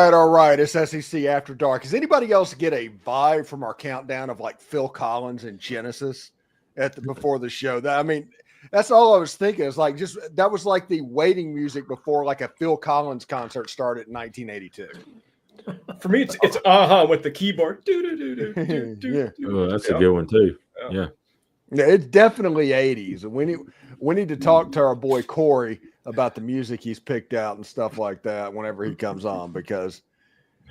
All right. It's SEC After Dark. Does anybody else get a vibe from our countdown of like Phil Collins and Genesis before the show? That's all I was thinking. It's like that was like the waiting music before like a Phil Collins concert started in 1982. For me, it's aha with the keyboard. Yeah. Oh, that's a good one too. Yeah. Yeah, it's definitely 80s. And we need to talk to our boy Corey about the music he's picked out and stuff like that whenever he comes on, because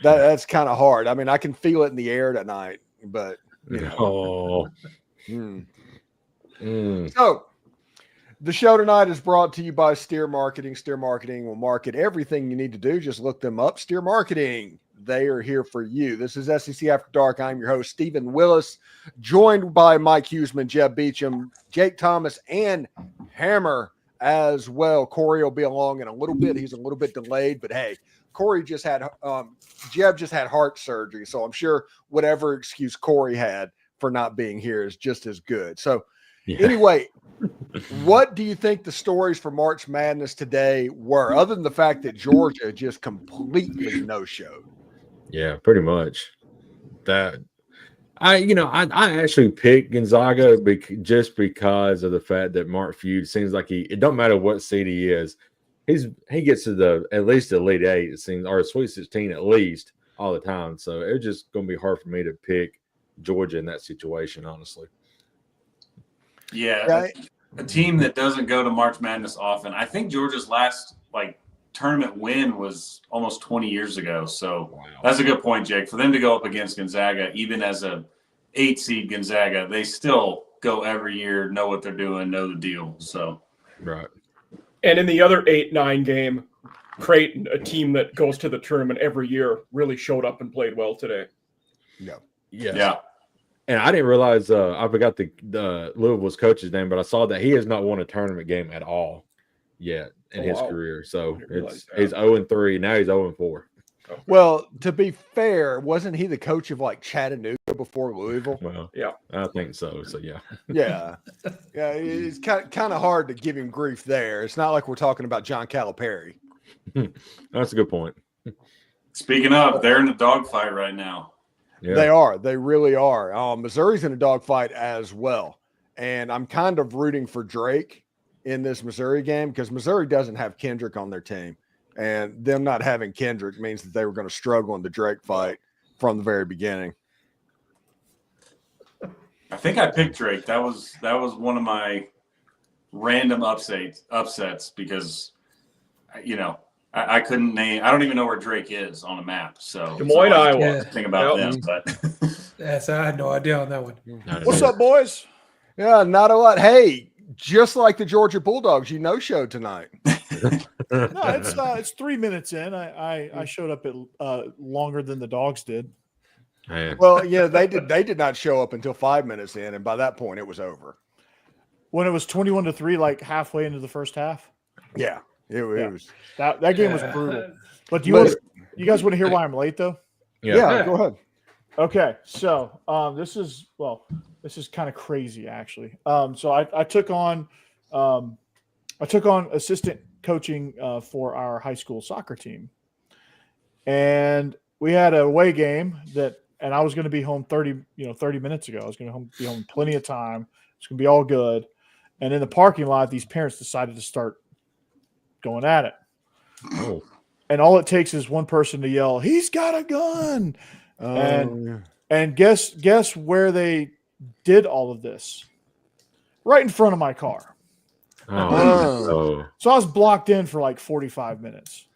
that's kind of hard. I mean, I can feel it in the air tonight, but you know. So the show tonight is brought to you by Steer Marketing. Steer Marketing will market everything you need to do. Just look them up. Steer Marketing. They are here for you. This is SEC After Dark. I'm your host, Stephen Willis, joined by Mike Huseman, Jeb Beecham, Jake Thomas, and Hammer as well. Corey will be along in a little bit. He's a little bit delayed, but hey, Corey just had Jeb just had heart surgery, so I'm sure whatever excuse Corey had for not being here is just as good. So anyway, what do you think the stories for March Madness today were, other than the fact that Georgia just completely no-showed? Yeah, pretty much. That I actually picked Gonzaga just because of the fact that Mark Feud seems like it don't matter what seed he is, he gets to at least the Elite Eight, it seems, or Sweet 16 at least all the time. So it's just going to be hard for me to pick Georgia in that situation, honestly. Yeah, right. A team that doesn't go to March Madness often. I think Georgia's last tournament win was almost 20 years ago. So That's a good point, Jake. For them to go up against Gonzaga, even as a 8 seed Gonzaga, they still go every year, know what they're doing, know the deal. So right. And in the other 8-9 game, Creighton, a team that goes to the tournament every year, really showed up and played well today. Yeah. And I didn't realize I forgot the Louisville's coach's name, but I saw that he has not won a tournament game at all yet in his career. So he's 0-3. Now he's 0-4. Well, to be fair, wasn't he the coach of Chattanooga before Louisville? Well, yeah, I think so. So yeah. Yeah. It's kind of hard to give him grief there. It's not like we're talking about John Calipari. That's a good point. Speaking of, they're in the dogfight right now. Yeah. They are. They really are. Missouri's in a dogfight as well. And I'm kind of rooting for Drake in this Missouri game because Missouri doesn't have Kendrick on their team. And them not having Kendrick means that they were going to struggle in the Drake fight from the very beginning. I think I picked Drake. That was one of my random upsets because, I couldn't name. I don't even know where Drake is on a map. So Des Moines, Iowa. Yeah. Think about them, but yes, I had no idea on that one. What's up, boys? Yeah, not a lot. Hey, just like the Georgia Bulldogs, showed tonight. No, it's 3 minutes in. I showed up at longer than the dogs did. Man. Well, yeah, they did not show up until 5 minutes in, and by that point, it was over. When it was 21-3, halfway into the first half. Yeah. It was that game was brutal. But you guys want to hear why I'm late though? Yeah, go ahead. Okay, so this is kind of crazy actually. So I took on assistant coaching for our high school soccer team, and we had a away game and I was going to be home 30 minutes ago. I was going to be home plenty of time. It's going to be all good. And in the parking lot, these parents decided to start going at it. Oh. And all it takes is one person to yell, "He's got a gun." And guess where they did all of this? Right in front of my car. Oh. So I was blocked in for 45 minutes.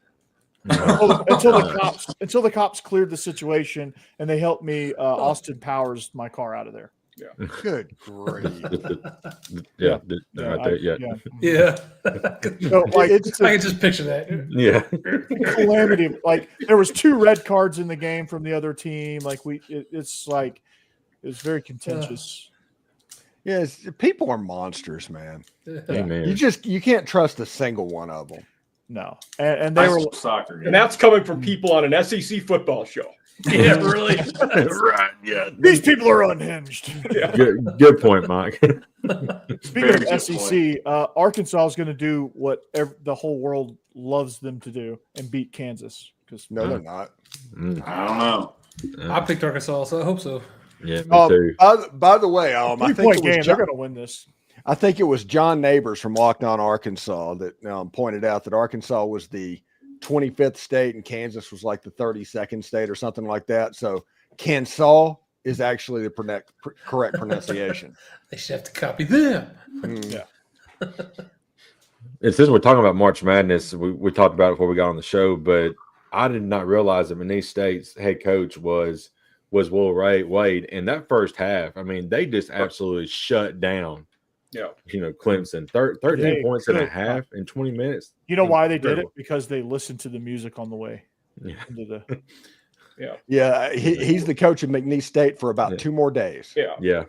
until the cops cleared the situation and they helped me Austin Powers my car out of there. Good grief. Right there. Yeah. Yeah. So, like, I can just picture that. Yeah. calamity. Like there was 2 red cards in the game from the other team. Like it's very contentious. Yes, people are monsters, man. Amen. You can't trust a single one of them. No, and they were soccer game. And that's coming from people on an SEC football show. Yeah, really. Right. Yeah. these people are unhinged. Yeah. Good point, Mike. Speaking Very of good SEC, Arkansas is going to do what the whole world loves them to do and beat Kansas. Because No, they're not. I don't know. I picked Arkansas, so I hope so. Yeah, me too. By the way, I think 3-point it game, was they're going to win this. I think it was John Neighbors from Locked On Arkansas that pointed out that Arkansas was the 25th state and Kansas was like the 32nd state or something like that. So Kansas is actually the correct pronunciation. They should have to copy them. Yeah. And since we're talking about March Madness, we talked about it before we got on the show, but I did not realize that McNeese State's head coach was Will Wade. In that first half, I mean, they just absolutely shut down. Yeah. Clemson 13 points and a half in 20 minutes. You know why they did it? Because they listened to the music on the way into the. Yeah, he's the coach of McNeese State for about 2 more days. Yeah.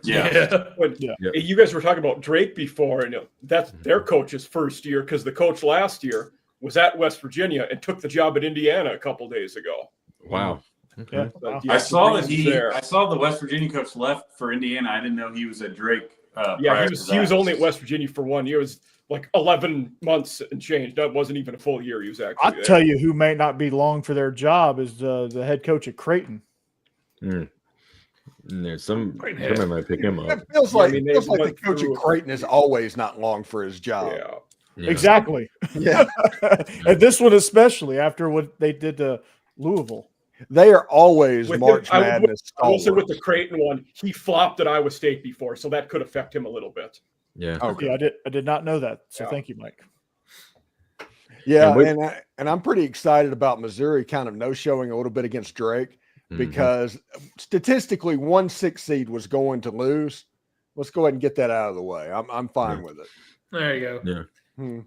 But you guys were talking about Drake before, and that's their coach's first year because the coach last year was at West Virginia and took the job at Indiana a couple days ago. Wow. Yeah. Wow. I saw that I saw the West Virginia coach left for Indiana. I didn't know he was at Drake. He was only at West Virginia for 1 year. It was like 11 months and change. That wasn't even a full year. He was actually I'll tell you who may not be long for their job is the head coach at Creighton. There's somebody might pick him up. It feels like, they the coach at Creighton is always not long for his job. Yeah. Exactly. Yeah. And this one especially after what they did to Louisville. They are always With March him, Madness. I will say with the Creighton one, he flopped at Iowa State before, so that could affect him a little bit. Yeah. Okay. Yeah, I did not know that. So thank you, Mike. Yeah, and I'm pretty excited about Missouri kind of no-showing a little bit against Drake because statistically 1 6 seed was going to lose. Let's go ahead and get that out of the way. I'm fine with it. There you go. Yeah.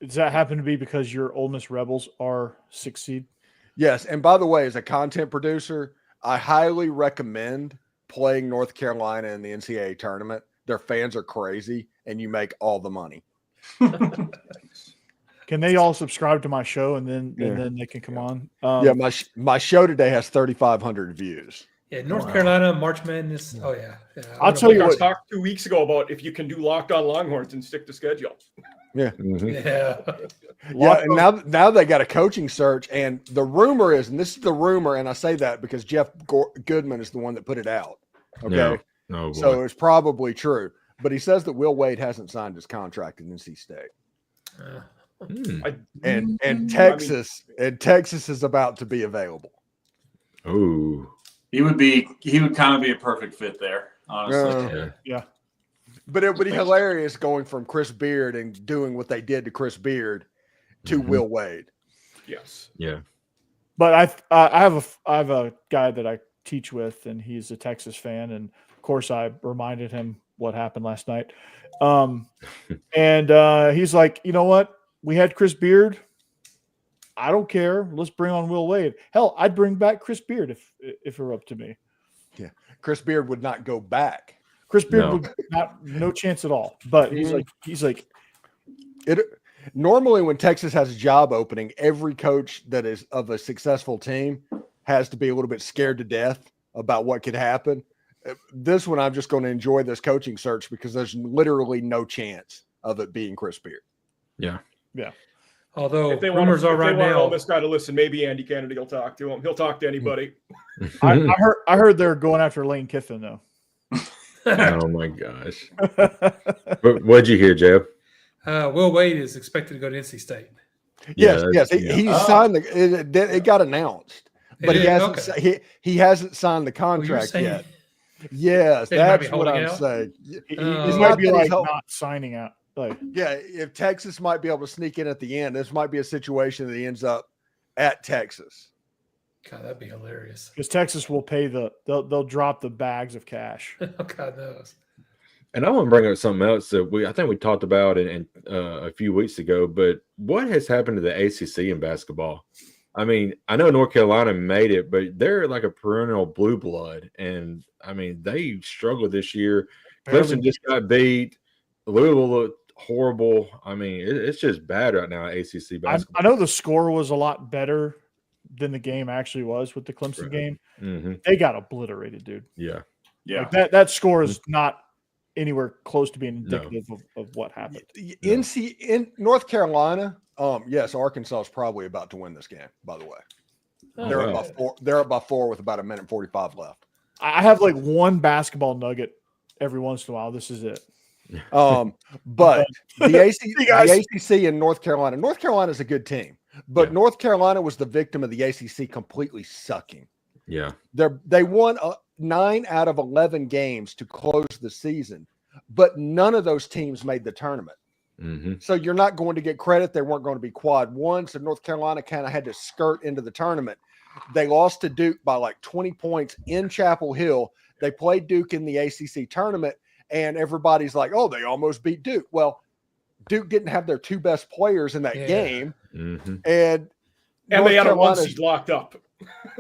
Does that happen to be because your Ole Miss Rebels are 6 seed? Yes, and by the way, as a content producer, I highly recommend playing North Carolina in the NCAA tournament. Their fans are crazy, and you make all the money. Can they all subscribe to my show and then they can come on? My show today has 3,500 views. Yeah, North Carolina, March Madness. Oh, yeah. I'll tell you I what. talked 2 weeks ago about if you can do Locked On Longhorns and stick to schedule. Yeah. Yeah. Yeah, and now they got a coaching search, and the rumor is, and this is the rumor, and I say that because Jeff Goodman is the one that put it out. Okay, no, so it's probably true, but he says that Will Wade hasn't signed his contract in NC State, and Texas is about to be available. Oh, he would kind of be a perfect fit there, honestly. Yeah. But it would be hilarious going from Chris Beard and doing what they did to Chris Beard to Will Wade. Yes. Yeah. But I have a guy that I teach with, and he's a Texas fan, and of course I reminded him what happened last night. And he's like, you know what? We had Chris Beard. I don't care. Let's bring on Will Wade. Hell, I'd bring back Chris Beard if it were up to me. Yeah, Chris Beard would not go back. Chris Beard would no chance at all. But he's like it. Normally, when Texas has a job opening, every coach that is of a successful team has to be a little bit scared to death about what could happen. This one, I'm just going to enjoy this coaching search because there's literally no chance of it being Chris Beard. Yeah. Yeah. Although if they rumors are right now, Ole Miss guy to listen, maybe Andy Kennedy will talk to him. He'll talk to anybody. I heard they're going after Lane Kiffin though. Oh my gosh! What'd you hear, Jeff? Will Wade is expected to go to NC State. Yes. He signed it got announced, but he hasn't signed the contract yet. Yes, that's what I'm saying. He might be like not signing out. If Texas might be able to sneak in at the end, this might be a situation that ends up at Texas. God, that'd be hilarious. Because Texas will pay they'll drop the bags of cash. Oh, God knows. And I want to bring up something else that I think we talked about in a few weeks ago. But what has happened to the ACC in basketball? I mean, I know North Carolina made it, but they're like a perennial blue blood, and I mean they struggled this year. Clemson just got beat. Louisville looked horrible. I mean, it's just bad right now at ACC basketball. I know the score was a lot better than the game actually was with the Clemson game. Mm-hmm. They got obliterated, dude. Yeah. Like that score is not anywhere close to being indicative of what happened. In North Carolina, yes, Arkansas is probably about to win this game, by the way. They're up by 4 with about 1:45 left. I have like one basketball nugget every once in a while. This is it. But the ACC in North Carolina is a good team, but North Carolina was the victim of the ACC completely sucking. Yeah. They won 9 out of 11 games to close the season, but none of those teams made the tournament. Mm-hmm. So you're not going to get credit. They weren't going to be quad one. So North Carolina kind of had to skirt into the tournament. They lost to Duke by like 20 points in Chapel Hill. They played Duke in the ACC tournament, and everybody's like, oh, they almost beat Duke. Well, Duke didn't have their 2 best players in that game. Mm-hmm. And they had a 1 seed locked up.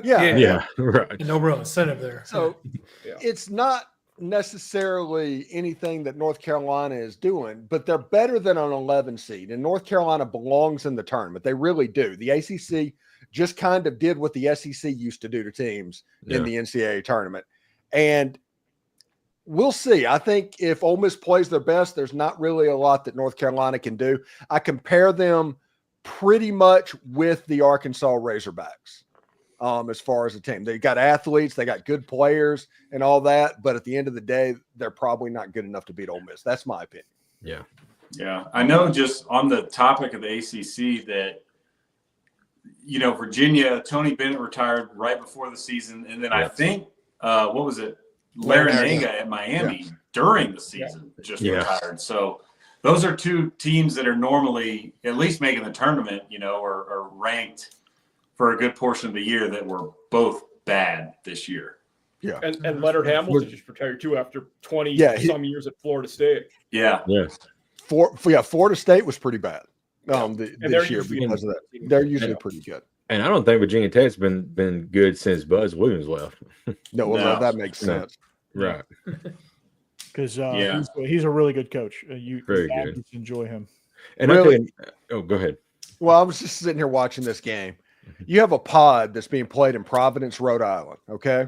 Yeah, right. No real incentive there. So it's not necessarily anything that North Carolina is doing, but they're better than an 11 seed, and North Carolina belongs in the tournament. They really do. The ACC just kind of did what the SEC used to do to teams in the NCAA tournament, and we'll see. I think if Ole Miss plays their best, there's not really a lot that North Carolina can do. I compare them pretty much with the Arkansas Razorbacks. As far as a team, they got athletes, they got good players and all that, but at the end of the day, they're probably not good enough to beat Ole Miss. That's my opinion. Yeah. Yeah. I know, just on the topic of the ACC, that, you know, Virginia, Tony Bennett retired right before the season. And then I think, what was it? Larinaga at Miami during the season just retired. So those are 2 teams that are normally at least making the tournament, you know, or ranked for a good portion of the year, that were both bad this year. Yeah. And Leonard Hamilton just retired too after 20 some years at Florida State. Yeah. Yes. Florida State was pretty bad this year because of that. They're usually pretty good. And I don't think Virginia Tech's been good since Buzz Williams left. No, that makes sense. Right. Because he's a really good coach. Very good. Enjoy him. And really, go ahead. Well, I was just sitting here watching this game. You have a pod that's being played in Providence, Rhode Island, okay?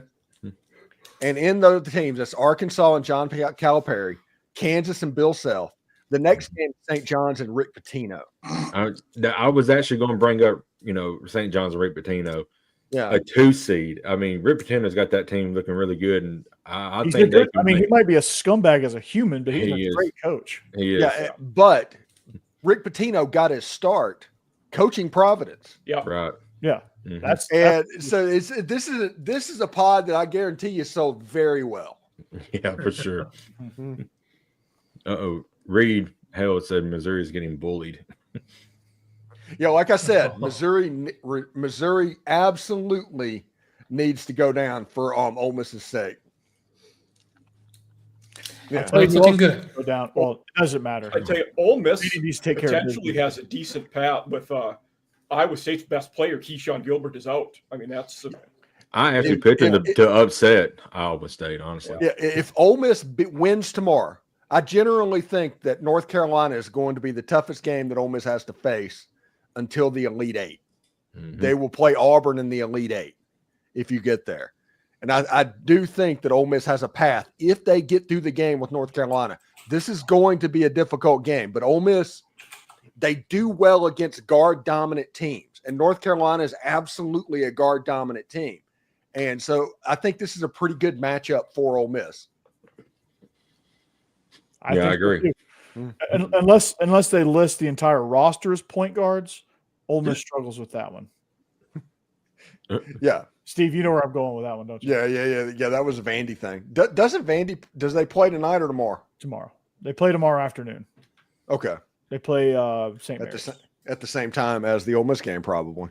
And in those teams, that's Arkansas and John Calipari, Kansas and Bill Self. The next game, St. John's and Rick Pitino. I was actually going to bring up, you know, St. John's and Rick Pitino. Yeah. A 2 seed. I mean, Rick Pitino's got that team looking really good, and I he's think he might be a scumbag as a human, but he's a great coach. He is. Yeah, but Rick Pitino got his start coaching Providence. Yeah. Right. Yeah. Mm-hmm. So this is a pod that I guarantee you sold very well. Yeah, for sure. Reed Hale said Missouri's getting bullied. Yeah, like I said, Missouri absolutely needs to go down for Ole Miss's sake. Yeah, it's looking good. Go down. Well, it doesn't matter. I tell you, Ole Miss potentially has a decent path with Iowa State's best player, Keyshawn Gilbert, is out. I mean, that's. I actually picked him to upset Iowa State, honestly. Yeah, if Ole Miss wins tomorrow, I generally think that North Carolina is going to be the toughest game that Ole Miss has to face until the Elite Eight. Mm-hmm. They will play Auburn in the Elite Eight if you get there. And I do think that Ole Miss has a path if they get through the game with North Carolina. This is going to be a difficult game, but Ole Miss, they do well against guard-dominant teams, and North Carolina is absolutely a guard-dominant team. And so I think this is a pretty good matchup for Ole Miss. I agree. Unless they list the entire roster as point guards, Ole Miss struggles with that one. Yeah. Steve, you know where I'm going with that one, don't you? Yeah. That was a Vandy thing. Does they play tonight or tomorrow? Tomorrow. They play tomorrow afternoon. Okay. They play St. Mary's. At the same time as the Ole Miss game, probably.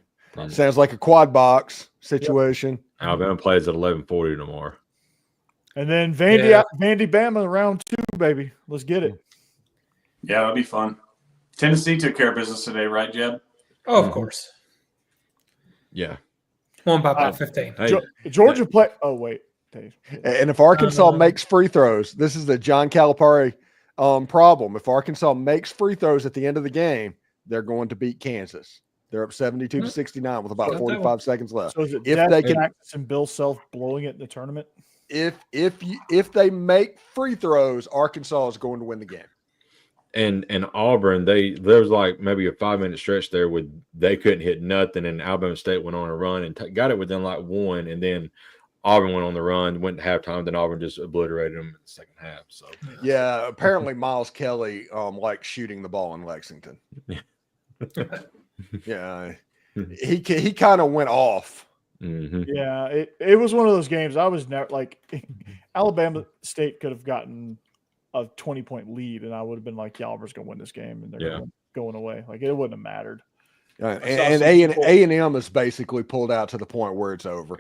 Sounds like a quad box situation. Alabama plays at 11:40 tomorrow. And then Vandy Bama round 2, baby. Let's get it. Yeah, that'll be fun. Tennessee took care of business today, right, Jeb? Oh, of course. Yeah. Won by about 15. Hey, Georgia play. Oh, wait. Dave. And if Arkansas makes free throws, this is the John Calipari problem. If Arkansas makes free throws at the end of the game, they're going to beat Kansas. They're up 72-69 with about 45 seconds left. So is it if they can and Bill Self blowing it in the tournament? If they make free throws, Arkansas is going to win the game. And Auburn, there was like maybe a 5-minute stretch there where they couldn't hit nothing, and Alabama State went on a run and got it within like one, and then Auburn went on the run, went to halftime, then Auburn just obliterated them in the second half. So yeah, apparently Miles Kelly likes shooting the ball in Lexington. Yeah, he kind of went off. Mm-hmm. Yeah, it was one of those games. I was never like Alabama State could have gotten a 20-point lead, and I would have been like, yeah, Auburn's going to win this game, and they're going away. Like it wouldn't have mattered. And A&M is basically pulled out to the point where it's over.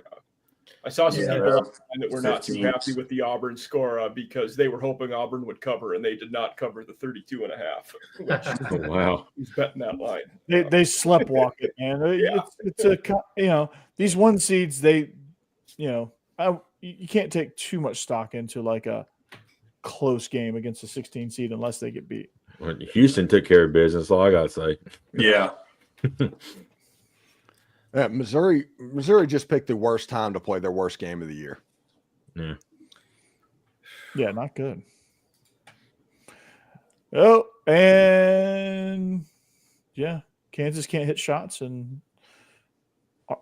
I saw some people that were not too happy with the Auburn score because they were hoping Auburn would cover, and they did not cover the 32.5. Oh, wow. Who's betting that line? They sleptwalk it, man. It's a these 1 seeds, they you can't take too much stock into like a close game against a 16 seed unless they get beat. Well, Houston took care of business, all I gotta say. Yeah. Missouri just picked the worst time to play their worst game of the year. Yeah, not good. Oh, and Kansas can't hit shots, and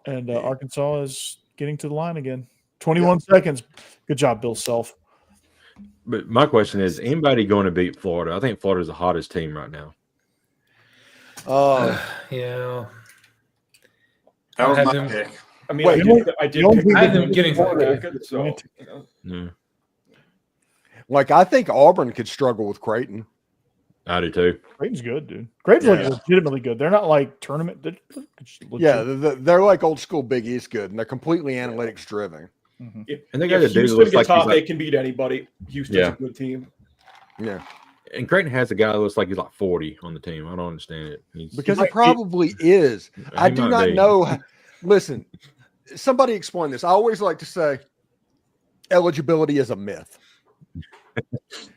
Arkansas is getting to the line again. 21 seconds. Good job, Bill Self. But my question is, anybody going to beat Florida? I think Florida's the hottest team right now. Yeah. That was my pick. I mean, I had them getting Florida. Like, I think Auburn could struggle with Creighton. I do too. Creighton's good, dude. Creighton's like legitimately good. They're not like tournament. They're like old school Big East good, and they're completely analytics driven. Mm-hmm. And they got if Houston gets hot, they can beat anybody. Houston's a good team. Yeah. And Creighton has a guy that looks like he's like 40 on the team. I don't understand it. Because it probably is. I do not know. Listen, somebody explain this. I always like to say eligibility is a myth.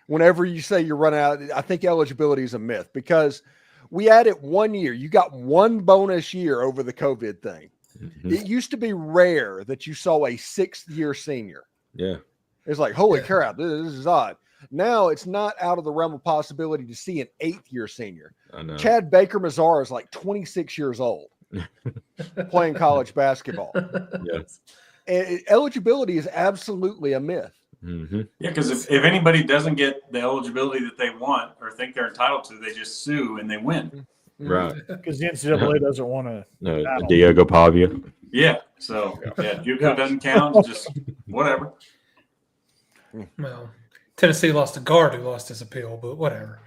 Whenever you say you're running out, I think eligibility is a myth because we added 1 year. You got one bonus year over the COVID thing. Mm-hmm. It used to be rare that you saw a 6th-year senior. Yeah. It's like, holy crap, this is odd. Now it's not out of the realm of possibility to see an 8th-year senior. I know. Chad Baker-Mazara is like 26 years old playing college basketball. Yes. And eligibility is absolutely a myth. Mm-hmm. Yeah, because if anybody doesn't get the eligibility that they want or think they're entitled to, they just sue and they win. Right. Because the NCAA doesn't want to. No, Diego Pavia. Yeah. So, JUCO doesn't count. Just whatever. Well, Tennessee lost a guard who lost his appeal, but whatever.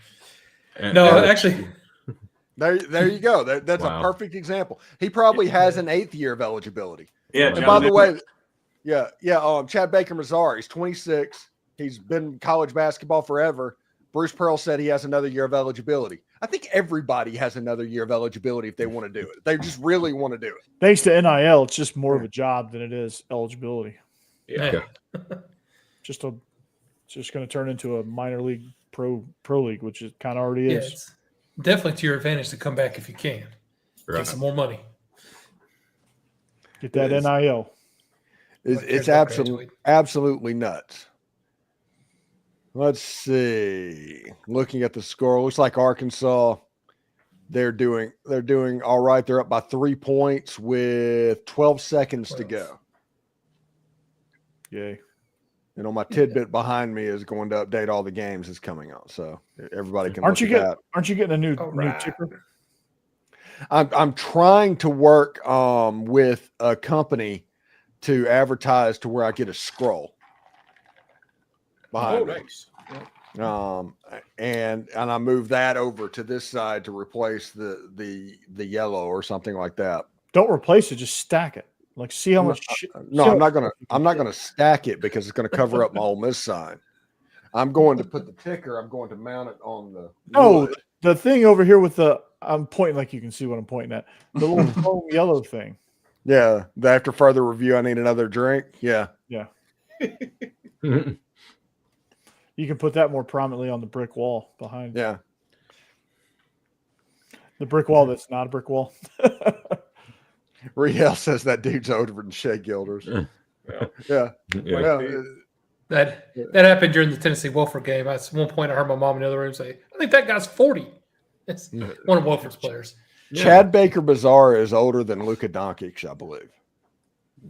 Actually. There you go. That's a perfect example. He probably has an 8th year of eligibility. Yeah. And by the way, Chad Baker-Mazara, he's 26. He's been in college basketball forever. Bruce Pearl said he has another year of eligibility. I think everybody has another year of eligibility if they want to do it. They just really want to do it. Thanks to NIL, it's just more of a job than it is eligibility. Yeah. Just going to turn into a minor league pro league, which it kind of already is. It's definitely to your advantage to come back if you can. Right. Get some more money. Get that NIL. It's absolutely nuts. Let's see. Looking at the score, looks like Arkansas, they're doing all right. They're up by 3 points with 12 seconds to go. Yay. You know, my tidbit behind me is going to update all the games that's coming out, so everybody can. Aren't you getting a new ticker? I'm trying to work with a company to advertise to where I get a scroll behind me. Nice. And I move that over to this side to replace the yellow or something like that. Don't replace it. Just stack it. Like, see how much. No, I'm not gonna stack it because it's gonna cover up my Ole Miss sign. I'm going to put the ticker. I'm going to mount it on the. No, the thing over here with the. I'm pointing like you can see what I'm pointing at. The little foam yellow thing. Yeah. After further review, I need another drink. Yeah. Yeah. You can put that more prominently on the brick wall behind. Yeah. The brick wall that's not a brick wall. Riel says that dude's older than Shea Gilders. Yeah. That happened during the Tennessee Wofford game. At one point, I heard my mom in the other room say, "I think that guy's 40." It's one of Wofford's players. Chad Baker Bizarre is older than Luka Doncic, I believe.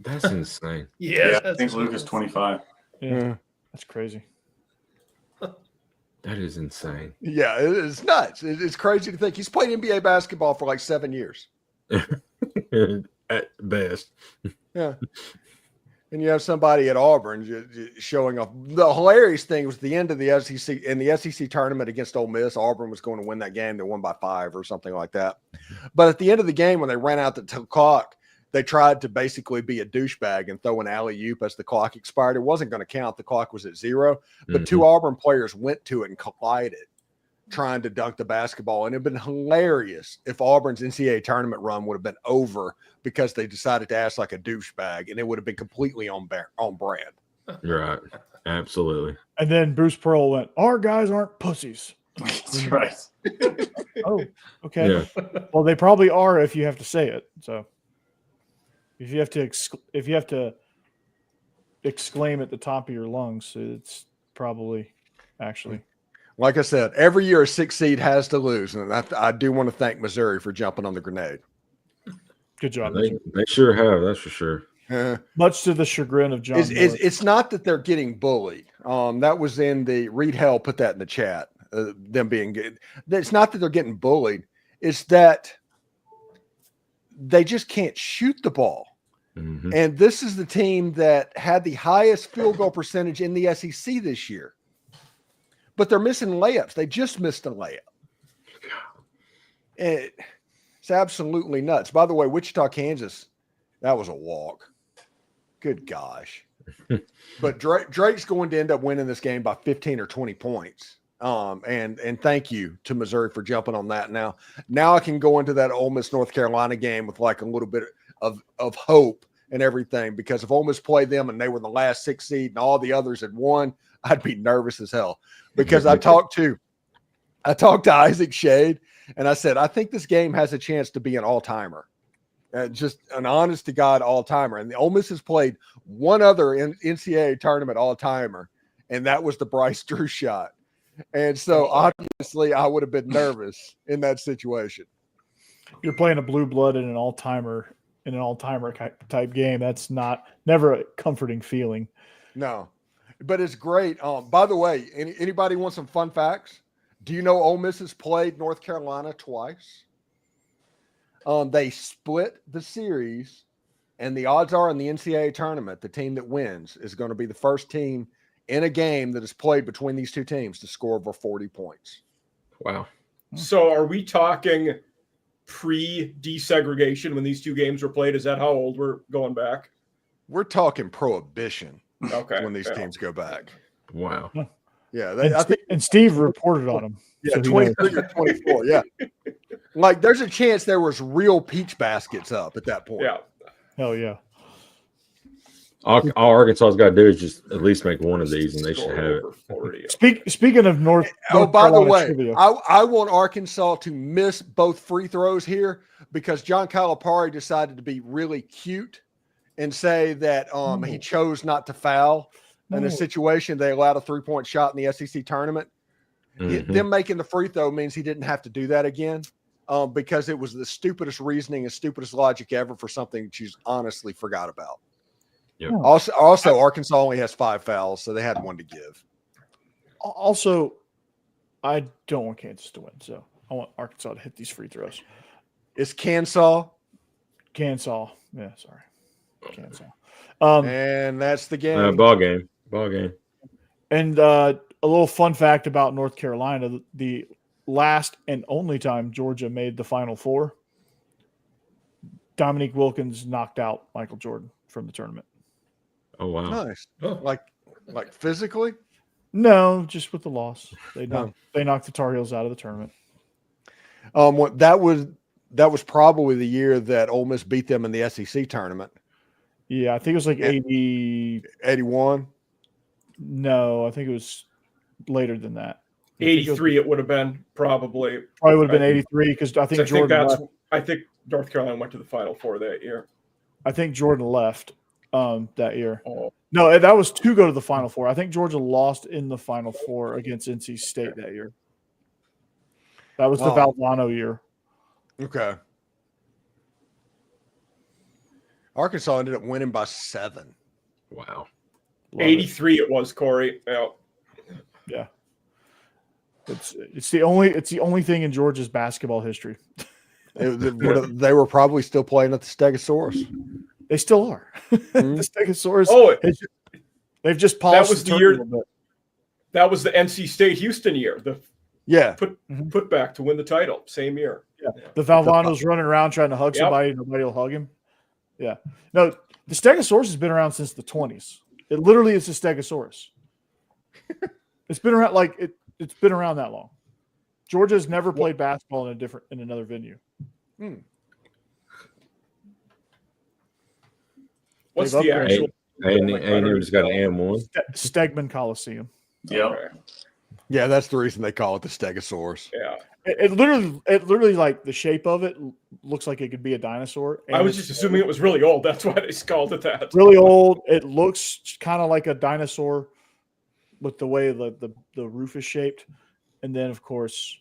That's insane. Yeah, I think Luka's 25. Yeah, that's crazy. That is insane. Yeah, it's nuts. It's crazy to think he's played NBA basketball for like 7 years. At best. Yeah. And you have somebody at Auburn showing off. The hilarious thing was the end of the SEC in the SEC tournament against Ole Miss. Auburn was going to win that game. They won by 5 or something like that. But at the end of the game, when they ran out the clock, they tried to basically be a douchebag and throw an alley-oop as the clock expired. It wasn't going to count. The clock was at 0. But 2 Auburn players went to it and collided, trying to dunk the basketball. And it would have been hilarious if Auburn's NCAA tournament run would have been over because they decided to act like a douchebag, and it would have been completely on brand. Right. Absolutely. And then Bruce Pearl went, "Our guys aren't pussies." That's right. Oh, okay. Yeah. Well, they probably are if you have to say it. So if you have to exclaim at the top of your lungs, it's probably actually. Like I said, every year a 6 seed has to lose, and I do want to thank Missouri for jumping on the grenade. Good job. They sure have, that's for sure. Much to the chagrin of John. It's not that they're getting bullied. That was in the Reed Hell put that in the chat. Them being good. It's not that they're getting bullied. It's that they just can't shoot the ball. Mm-hmm. And this is the team that had the highest field goal percentage in the SEC this year. But they're missing layups. They just missed a layup. It's absolutely nuts. By the way, Wichita, Kansas, that was a walk. Good gosh. But Drake's going to end up winning this game by 15 or 20 points. And thank you to Missouri for jumping on that. Now I can go into that Ole Miss North Carolina game with like a little bit of hope and everything, because if Ole Miss played them and they were the last 6 seed and all the others had won, I'd be nervous as hell, because I talked to Isaac Shade and I said, I think this game has a chance to be an all-timer. Just an honest to God all-timer. And the Ole Miss has played one other NCAA tournament all-timer, and that was the Bryce Drew shot. And so obviously I would have been nervous in that situation. You're playing a blue blood in an all-timer type game. That's never a comforting feeling. No, but it's great. By the way, anybody want some fun facts? Do you know Ole Miss has played North Carolina twice? They split the series, and the odds are in the NCAA tournament, the team that wins is going to be the first team in a game that is played between these two teams to score over 40 points. Wow. So are we talking pre-desegregation when these two games were played? Is that how old we're going back? We're talking prohibition. Okay. When these teams go back. Wow. Yeah. And Steve reported on them. Yeah, so 23 or 24. Yeah. Like there's a chance there was real peach baskets up at that point. Yeah. Hell yeah. All Arkansas has got to do is just at least make one of these, and they should have it. Speaking of North by the way, trivia. I want Arkansas to miss both free throws here because John Calipari decided to be really cute and say that he chose not to foul in a situation. They allowed a 3-point shot in the SEC tournament. Mm-hmm. Them making the free throw means he didn't have to do that again because it was the stupidest reasoning and stupidest logic ever for something she's honestly forgot about. Yep. Also, Arkansas only has 5 fouls, so they had one to give. Also, I don't want Kansas to win, so I want Arkansas to hit these free throws. It's Kansas. Yeah, sorry. Kansas. And that's the game. Ball game. And a little fun fact about North Carolina, the last and only time Georgia made the Final Four, Dominique Wilkins knocked out Michael Jordan from the tournament. Oh wow! Nice. Like physically? No, just with the loss. They knocked the Tar Heels out of the tournament. That was probably the year that Ole Miss beat them in the SEC tournament. Yeah, I think it was like 81. No, I think it was later than that. 83 it would have been probably would have been 83 because I think Jordan left. I think North Carolina went to the Final Four that year. I think Jordan left that year. Oh. No, that was to go to the Final Four. I think Georgia lost in the Final Four against NC State that year. That was the Valvano year. Okay. Arkansas ended up winning by 7. Wow. 83 it was, Corey. Yeah. It's the only thing in Georgia's basketball history. They were probably still playing at the Stegosaurus. They still are. Mm-hmm. The Stegosaurus. Oh, they've just polished that was the year. That was the NC State Houston year. Put back to win the title. Same year. Yeah. The Valvano's running around trying to hug somebody. Nobody will hug him. Yeah. No, the Stegosaurus has been around since the 20s. It literally is a Stegosaurus. It's been around it's been around that long. Georgia's never played basketball in another venue. What's the actual? A&M's got an M1. Stegman Coliseum. Yeah. Okay. Yeah, that's the reason they call it the Stegosaurus. Yeah. It literally like the shape of it looks like it could be a dinosaur. I was just assuming it was really old. That's why they called it that. Really old. It looks kind of like a dinosaur with the way the roof is shaped. And then, of course,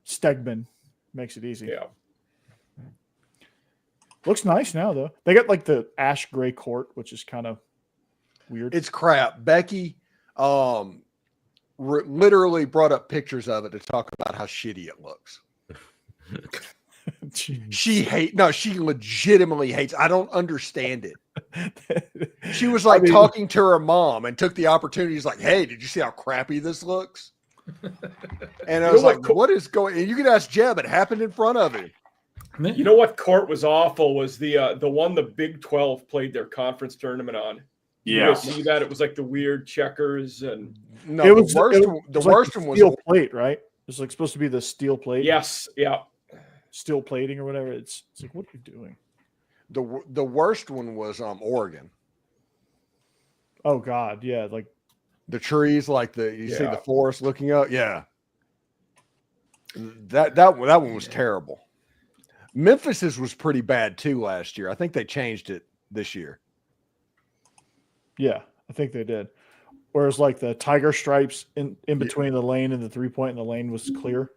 Stegman makes it easy. Yeah. Looks nice now, though. They got like the ash gray court, which is kind of weird. It's crap. Becky literally brought up pictures of it to talk about how shitty it looks. She legitimately hates. I don't understand it. She was like talking to her mom and took the opportunity. She's like, "Hey, did you see how crappy this looks?" And I was like, "What is going?" And you can ask Jeb. It happened in front of him. You know what court was awful was the one the Big 12 played their conference tournament on. Yeah, you guys see that? It was like the weird checkers and no, the worst one was steel plate, right? It's like supposed to be the steel plate. Yes, yeah, steel plating or whatever. It's like, what are you doing? The worst one was Oregon. Oh God, yeah, like the trees, like you see the forest looking up. Yeah, that one was terrible. Memphis's was pretty bad too last year. I think they changed it this year. Yeah, I think they did. Whereas like the tiger stripes in between the lane and the 3-point in the lane was clear.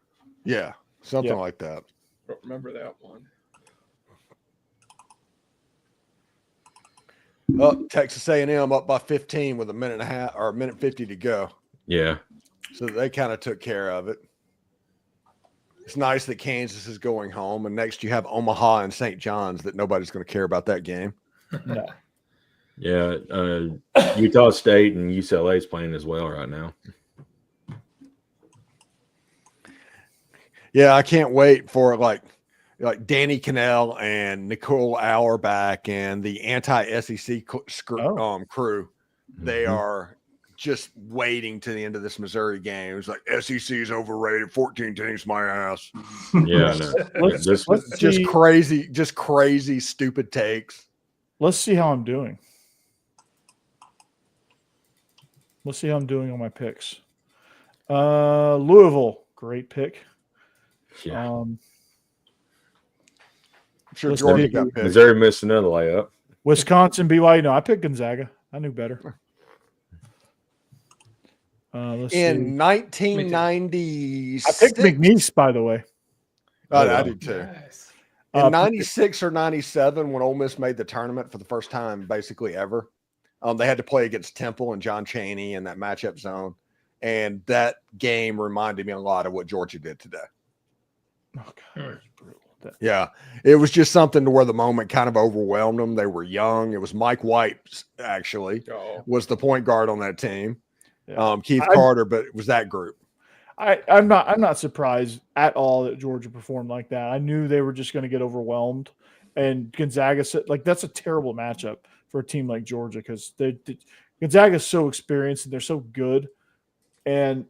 Yeah, something like that. I don't remember that one. Texas A&M up by 15 with a minute and a half or a minute 50 to go. Yeah. So they kind of took care of it. It's nice that Kansas is going home, and next you have Omaha and St. John's that nobody's going to care about that game. No. Yeah, Utah State and UCLA is playing as well right now. Yeah, I can't wait for like Danny Cannell and Nicole Auerbach and the anti-SEC crew. They are just waiting to the end of this Missouri game. It's like SEC is overrated. 14 teams, my ass. Yeah, no. Just crazy, stupid takes. Let's see how I'm doing. Let's see how I'm doing on my picks. Louisville, great pick. Yeah. I'm sure Georgia got picked. Missouri missed another layup. Wisconsin, BYU. No, I picked Gonzaga. I knew better. In 1996, I picked McNeese, by the way. I did too. Nice. In 96 or 97, when Ole Miss made the tournament for the first time, basically ever, they had to play against Temple and John Chaney in that matchup zone. And that game reminded me a lot of what Georgia did today. Oh, God. Yeah, it was just something to where the moment kind of overwhelmed them. They were young. It was Mike White, actually, was the point guard on that team. Yeah. Keith Carter, but it was that group. I'm not surprised at all that Georgia performed like that. I knew they were just going to get overwhelmed, and Gonzaga, like that's a terrible matchup for a team like Georgia because Gonzaga is so experienced and they're so good, and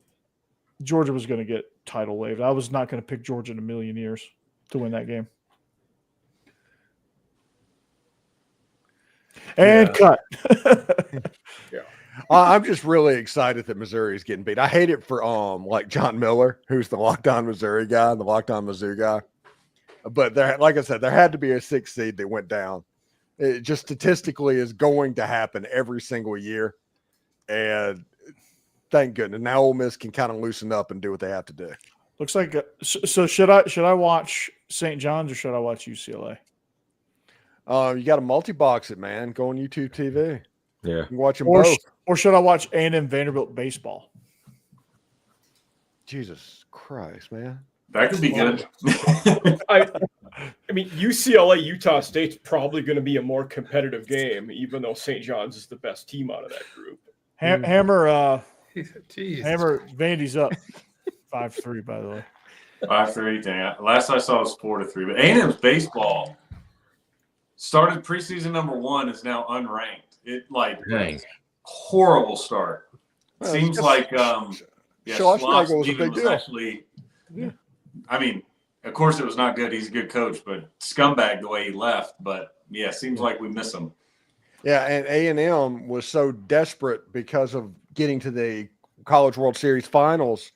Georgia was going to get title waived. I was not going to pick Georgia in a million years to win that game. And cut. Yeah. I'm just really excited that Missouri is getting beat. I hate it for like John Miller, who's the Locked On Missouri guy, the Locked On Mizzou guy. But there, like I said, there had to be a 6 seed that went down. It just statistically is going to happen every single year. And thank goodness now Ole Miss can kind of loosen up and do what they have to do. Looks like so. Should I watch St. John's or should I watch UCLA? You got to multi-box it, man. Go on YouTube TV. Yeah, you can watch them both. Or should I watch A&M Vanderbilt baseball? Jesus Christ, man. That could be good. I mean, UCLA, Utah State's probably going to be a more competitive game, even though St. John's is the best team out of that group. Hammer Vandy's up 5-3, by the way. 5-3. Dang. Last I saw was 4-3. But A&M's baseball started preseason number 1, is now unranked. It horrible start. Seems like Schlossnagle was a big deal. Actually, I mean, of course it was not good. He's a good coach, but scumbag the way he left. But yeah, seems like we miss him. Yeah, and A&M was so desperate because of getting to the College World Series finals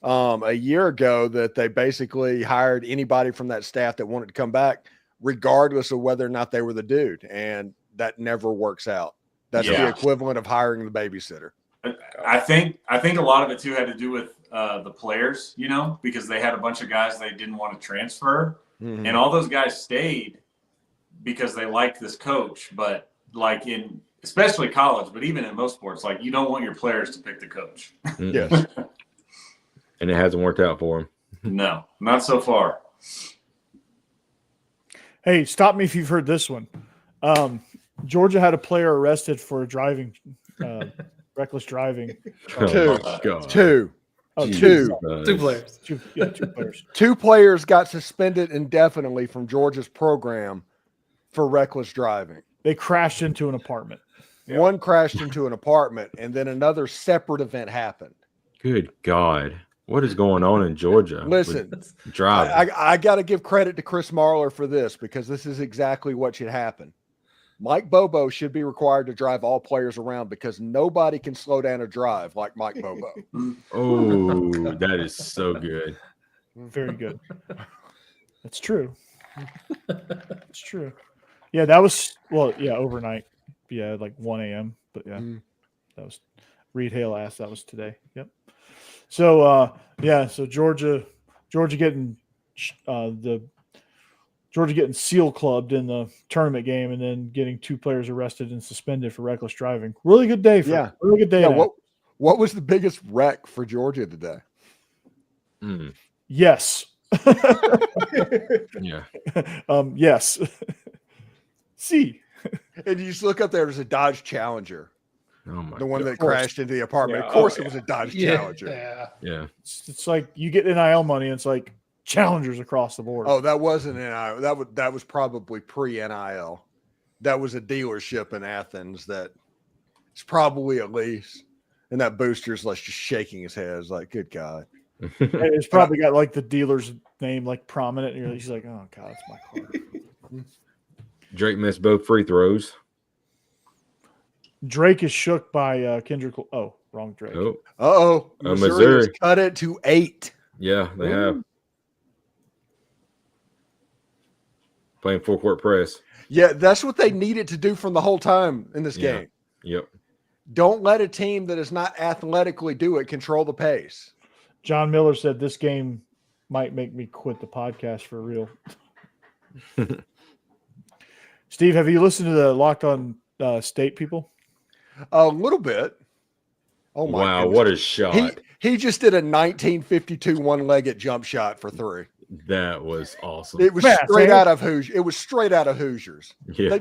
a year ago that they basically hired anybody from that staff that wanted to come back, regardless of whether or not they were the dude. And that never works out. That's the equivalent of hiring the babysitter. I think a lot of it too had to do with the players, because they had a bunch of guys they didn't want to transfer, and all those guys stayed because they liked this coach. But like in especially college, but even in most sports, like you don't want your players to pick the coach. Yes, and it hasn't worked out for him. No, not so far. Hey, stop me if you've heard this one. Georgia had a player arrested for driving, reckless driving. Two players. Two players. 2 players got suspended indefinitely from Georgia's program for reckless driving. They crashed into an apartment. Yeah. One crashed into an apartment, and then another separate event happened. Good God. What is going on in Georgia? Listen, I got to give credit to Chris Marler for this because this is exactly what should happen. Mike Bobo should be required to drive all players around because nobody can slow down a drive like Mike Bobo. Oh, that is so good. Very good. That's true. It's true. Yeah, that was overnight. Yeah, like 1 a.m. But yeah, that was Reed Hale asked. That was today. Yep. So so Georgia getting getting seal clubbed in the tournament game and then getting 2 players arrested and suspended for reckless driving. Really good day. Really good day. Yeah, what was the biggest wreck for Georgia today? Yes. Yeah. Yes. See. And you just look up there, there's a Dodge Challenger. Oh my the one God. that crashed into the apartment. Yeah. Of course, it was a Dodge Challenger. Yeah. It's like you get NIL money and it's like Challengers across the board. Oh, that wasn't NIL. That was probably pre-NIL. That was a dealership in Athens that it's probably a lease. And that booster's like just shaking his head. It's like, good God. It's probably got like the dealer's name like prominent. And he's like, oh God, it's my car. Drake missed both free throws. Drake is shook by Kendrick. Oh, wrong Drake. Oh. Missouri has cut it to 8. Yeah, they have. Playing full court press. Yeah, that's what they needed to do from the whole time in this game. Yep. Don't let a team that is not athletically do it control the pace. John Miller said this game might make me quit the podcast for real. Steve, have you listened to the Locked On State people? A little bit. Oh my! Wow, goodness. what a shot! He just did a 1952 one-legged jump shot for 3. That was awesome. It was straight out of Hoosiers. It was straight out of Hoosiers. Yeah.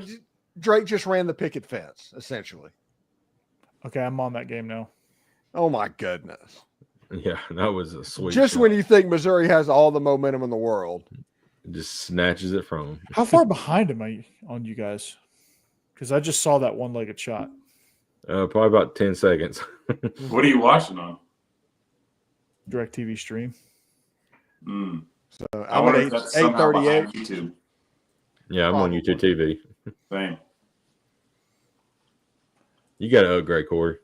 Drake just ran the picket fence, essentially. Okay, I'm on that game now. Oh my goodness! Yeah, that was a sweet. Just shot. when you think Missouri has all the momentum in the world, Just snatches it from him. How far behind am I on you guys? Because I just saw that one-legged shot. Probably about 10 seconds. What are you watching on? DirecTV stream. So I I'm wonder at if that's somehow 8:38. behind YouTube. Yeah, I'm on YouTube TV. Same. You got to upgrade, Corey.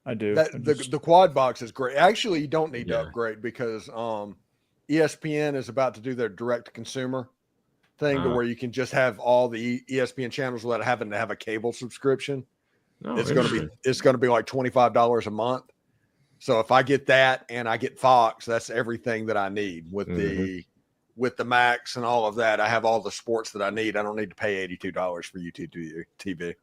I do. The quad box is great. Actually, you don't need to Yeah. upgrade because ESPN is about to do their direct to consumer thing to where you can just have all the ESPN channels without having to have a cable subscription. Oh, It's going to be like $25 a month. So if I get that and I get Fox, that's everything that I need with the Max and all of that. I have all the sports that I need. I don't need to pay $82 for YouTube TV.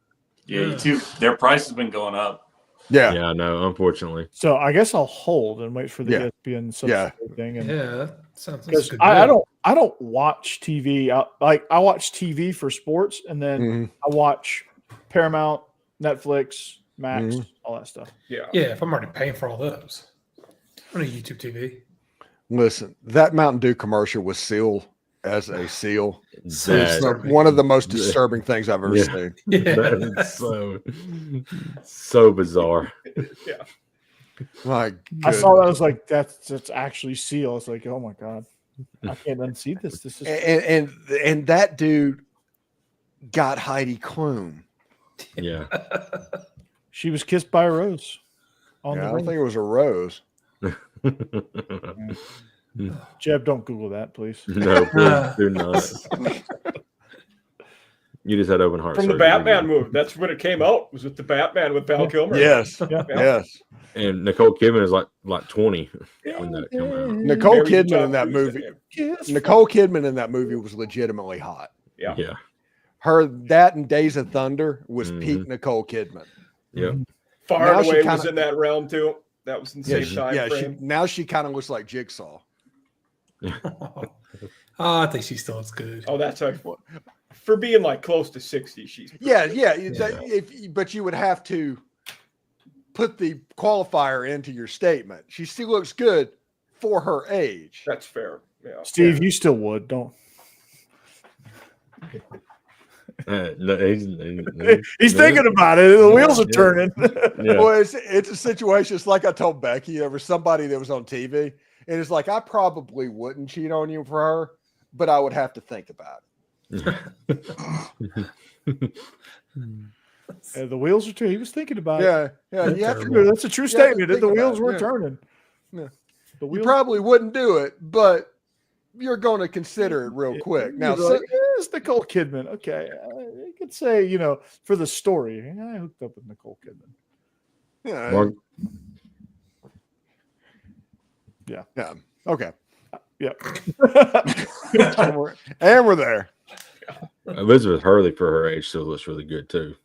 Yeah, YouTube. Their price has been going up. Yeah. Yeah, I know, unfortunately. So I guess I'll hold and wait for the Yeah. ESPN subscribe thing. And, that sounds like a because good I deal. don't watch TV. I watch TV for sports, and then I watch Paramount, Netflix, Max, all that stuff. Yeah. Yeah, if I'm already paying for all those, I don't need YouTube TV. Listen, that Mountain Dew commercial was Seal as a seal. It's That- one of the most disturbing things I've ever seen. Yeah. That is so bizarre. Yeah. My I saw that. I was like, that's actually Seal. It's like, oh my god, I can't unsee this. This is and that dude got Heidi Klum. Yeah. she was kissed by a rose. On Yeah, I the don't ring. think it was a rose. Jeb, don't Google that, please. No, please do not. You just had open heart From the surgery. Batman movie. That's when it came out. Was with the Batman with Val Kilmer. Yes. Yeah. Yes. And Nicole Kidman is like 20 when that came out. Nicole Mary Kidman John in that Lewis movie. name. Nicole Kidman in that movie was legitimately hot. Yeah. Yeah. Her that and Days of Thunder was peak Nicole Kidman. Yep. Far Now and she Away kinda- was in that realm too. That was in the same time frame. Now she kind of looks like Jigsaw. I think she still looks good. Oh, that's how. For being like close to 60, she's Yeah. But you would have to put the qualifier into your statement. She still looks good for her age. that's fair. Yeah. Steve, you still would, don't? No, He's thinking about it. The wheels are turning. Yeah. Well, it's a situation. It's like I told Becky, there was somebody that was on TV, and it's like I probably wouldn't cheat on you for her, but I would have to think about it. The wheels are turning. He was thinking about it. Yeah. You have to, That's a true statement. think The about wheels it, were yeah. turning. Yeah. The you wheels. probably wouldn't do it, but you're going to consider it real quick. Now, You're like, it's Nicole Kidman. Okay, you could say, for the story, I hooked up with Nicole Kidman. yeah, Mark, yeah. Okay. Yep. and we're there. Elizabeth Hurley for her age still looks really good too.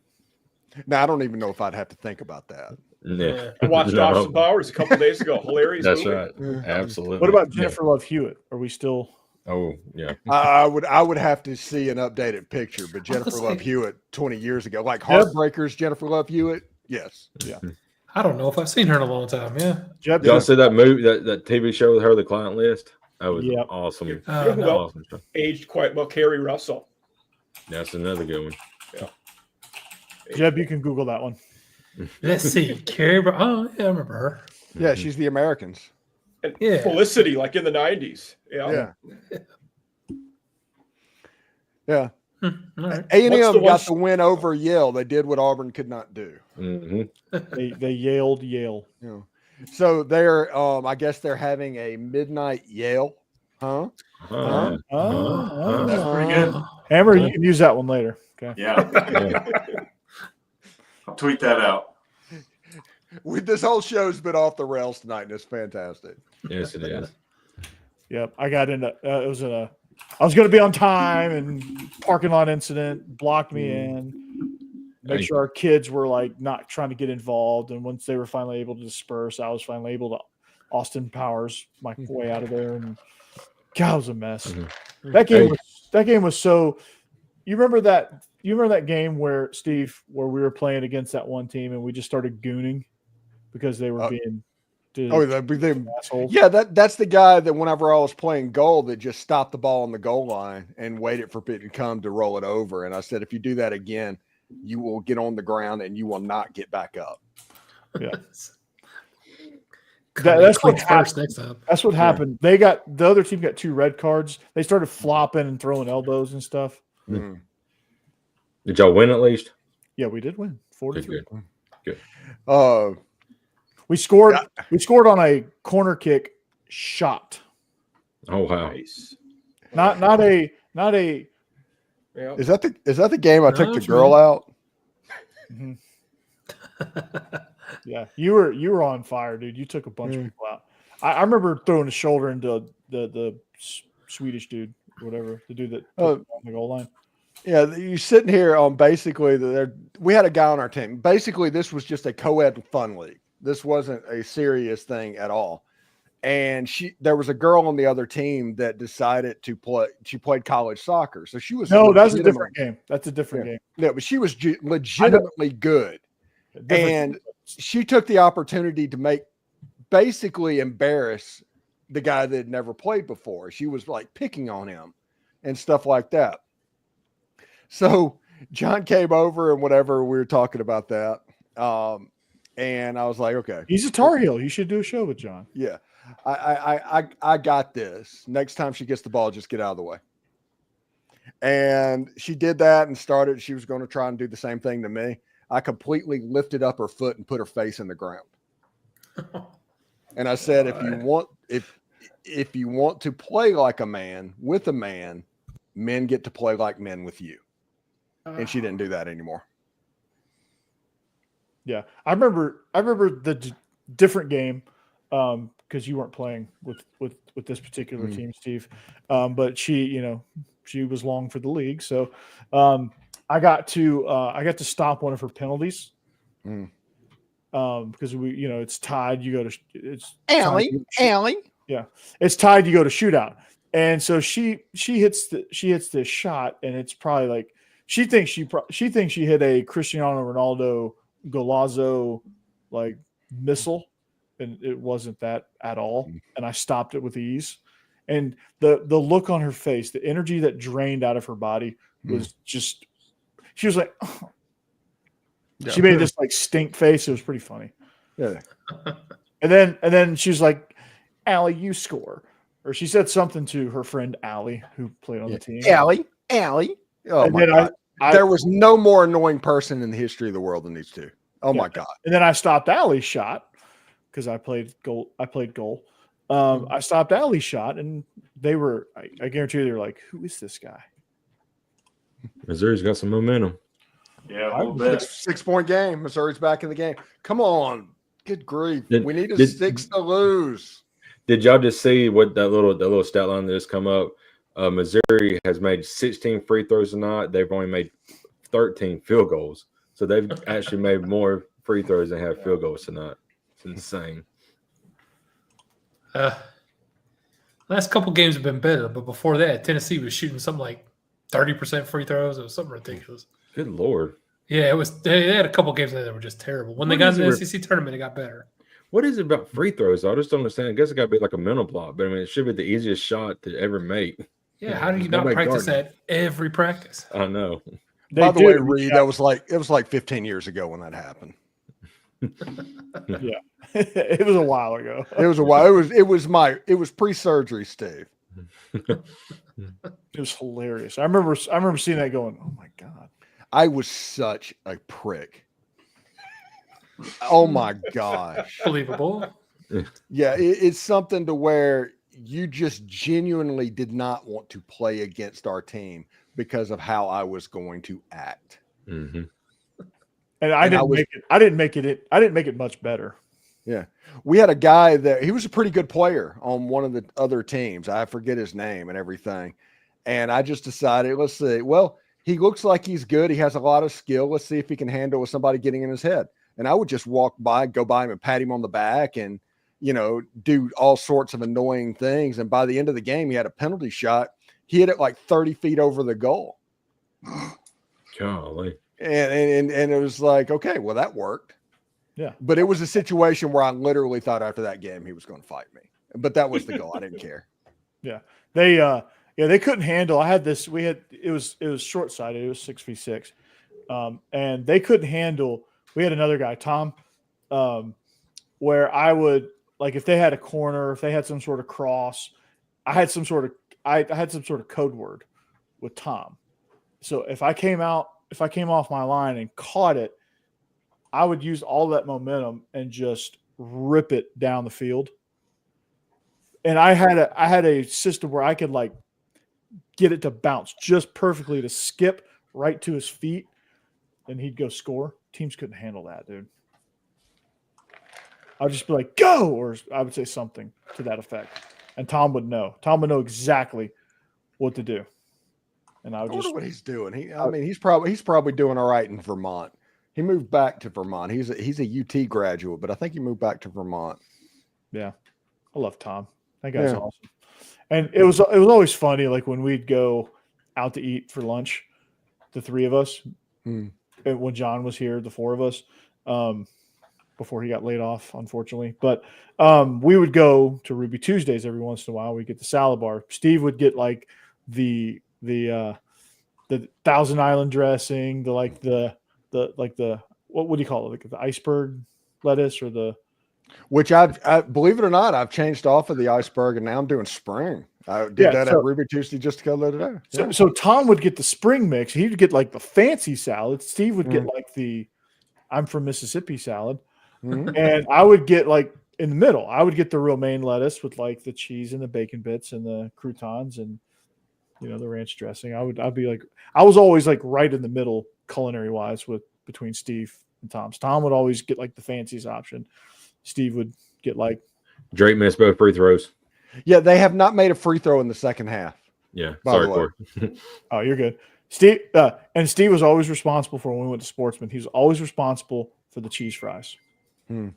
Now, I don't even know if I'd have to think about that. Yeah. I watched No. Austin Powers a couple days ago. Hilarious. That's movie. right. Absolutely. What about Jennifer Love Hewitt? Are we still? Oh, yeah. I would have to see an updated picture, but Jennifer Love Hewitt 20 years ago, like Heartbreakers, Jennifer Love Hewitt. Yes. Yeah. I don't know if I've seen her in a long time. Yeah. Jeb, Y'all see that movie, that TV show with her, The Client List? That was Yep. awesome. No. Awesome show. Aged quite well. Carrie Russell. That's another good one. Jeb, you can Google that one. Let's see. Carrie. Oh, yeah, I remember her. Yeah, she's the Americans. And Yeah. Felicity, like in the 90s. Yeah. Yeah. All right. A&M What's the got one- the win over Yale. They did what Auburn could not do. They yelled Yale. Yeah. So they're, I guess they're having a midnight Yale. Huh? Uh, That's pretty good. Hammer, you can use that one later. Okay. Yeah. I'll tweet that out. This whole show's been off the rails tonight, and it's fantastic. yes, it is. Yep. I got into I was going to be on time, and parking lot incident blocked me in. Make sure our kids were like not trying to get involved, and once they were finally able to disperse, I was finally able to Austin Powers my way out of there, and God, it was a mess. That game was so. You remember that game where Steve, where we were playing against that one team, and we just started gooning because they were being That's the guy that whenever I was playing goal that just stopped the ball on the goal line and waited for it to come to roll it over. And I said, if you do that again, you will get on the ground and you will not get back up. Yeah. That's what first next time. That's what happened. The other team got 2 red cards. They started flopping and throwing elbows and stuff. Mm. Did y'all win at least? Yeah, we did win 4-3. Good. We scored. Yeah. We scored on a corner kick shot. Oh wow! Nice. Not a. Yeah. Is that the game I took the girl out? Mm-hmm. Yeah, you were on fire, dude. You took a bunch of people out. I remember throwing a shoulder into the Swedish dude, whatever, the dude that on the goal line. Yeah, you're sitting here on basically we had a guy on our team. Basically, this was just a co-ed fun league. This wasn't a serious thing at all. And there was a girl on the other team that decided to play. She played college soccer, so she was that's a different game. That's a different game. Yeah, but she was legitimately good, and she took the opportunity to basically embarrass the guy that had never played before. She was like picking on him and stuff like that. So John came over and whatever, we were talking about that. And I was like, okay. He's a Tar Heel. You should do a show with John. Yeah. I got this. Next time she gets the ball, just get out of the way. And she did that and started. She was going to try and do the same thing to me. I completely lifted up her foot and put her face in the ground. And I said, if you want to play like a man with a man, men get to play like men with you. And she didn't do that anymore. Yeah, I remember the different game because you weren't playing with this particular team, Steve. But she was long for the league, so I got to stop one of her penalties because it's tied. Allie. Yeah, it's tied. You go to shootout, and so she hits this shot, and it's probably like she thinks she hit a Cristiano Ronaldo Golazo like missile, and it wasn't that at all. And I stopped it with ease. And the look on her face, the energy that drained out of her body was just. She was like, oh. Yeah. She made this like stink face. It was pretty funny. Yeah. And then she was like, Allie, you score. Or she said something to her friend Allie, who played on the team. Allie. Oh my God. There was no more annoying person in the history of the world than these two. Oh my God. And then I stopped Allie's shot because I played goal. I stopped Allie's shot, and they were, I guarantee you, they were like, who is this guy? Missouri's got some momentum. Yeah, a little bit. 6-point game. Missouri's back in the game. Come on. Good grief. We need a 6 to lose. Did y'all just see what that little stat line that just come up? Missouri has made 16 free throws tonight. They've only made 13 field goals. So they've actually made more free throws than have field goals tonight. It's insane. Last couple games have been better, but before that, Tennessee was shooting something like 30% free throws. It was something ridiculous. Good Lord. Yeah, it was. They had a couple games that were just terrible. When they got in the SEC tournament, it got better. What is it about free throws? I just don't understand. I guess it got to be like a mental block, but I mean, it should be the easiest shot to ever make. Yeah, how do you not practice that every practice? I know. By the way, Reed, it was like 15 years ago when that happened. Yeah, it was a while ago. It was a while. It was pre-surgery, Steve. It was hilarious. I remember seeing that going, oh my God. I was such a prick. Oh my gosh. Believable. Yeah, it's something to where you just genuinely did not want to play against our team because of how I was going to act. Mm-hmm. And I didn't make it much better. Yeah. We had a guy that he was a pretty good player on one of the other teams. I forget his name and everything. And I just decided, let's see. Well, he looks like he's good. He has a lot of skill. Let's see if he can handle with somebody getting in his head. And I would just go by him and pat him on the back and, do all sorts of annoying things. And by the end of the game, he had a penalty shot. He hit it like 30 feet over the goal. Golly. And it was like, okay, well, that worked. Yeah. But it was a situation where I literally thought after that game he was going to fight me. But that was the goal. I didn't care. Yeah. They couldn't handle. It was short-sighted. It was 6v6. And they couldn't handle. We had another guy, Tom, where I would, like, if they had a corner, if they had some sort of cross, I had some sort of code word with Tom. So if I came off my line and caught it, I would use all that momentum and just rip it down the field. And I had a system where I could, like, get it to bounce just perfectly to skip right to his feet, and he'd go score. Teams couldn't handle that, dude. I'd just be like, go, or I would say something to that effect. And Tom would know. Tom would know exactly what to do. And I wonder what he's doing. He's probably doing all right in Vermont. He moved back to Vermont. He's a UT graduate, but I think he moved back to Vermont. Yeah. I love Tom. That guy's awesome. And it was always funny, like, when we'd go out to eat for lunch, the three of us, and when John was here, the four of us, before he got laid off, unfortunately. But we would go to Ruby Tuesdays every once in a while. We'd get the salad bar. Steve would get, like, the Thousand Island dressing, what do you call it? Like the iceberg lettuce, or the, which I believe it or not, I've changed off of the iceberg and now I'm doing spring. I did that at Ruby Tuesday just to go the other day. So Tom would get the spring mix. He'd get, like, the fancy salad. Steve would get like the I'm from Mississippi salad. And I would get, like, in the middle, I would get the romaine lettuce with, like, the cheese and the bacon bits and the croutons and, the ranch dressing. I'd be like, I was always, like, right in the middle culinary wise between Steve and Tom. Tom would always get, like, the fanciest option. Steve would get, like, Drake missed both free throws. Yeah, they have not made a free throw in the second half. Yeah, sorry, Corey. Oh, you're good. Steve was always responsible for, when we went to Sportsman, he was always responsible for the cheese fries. That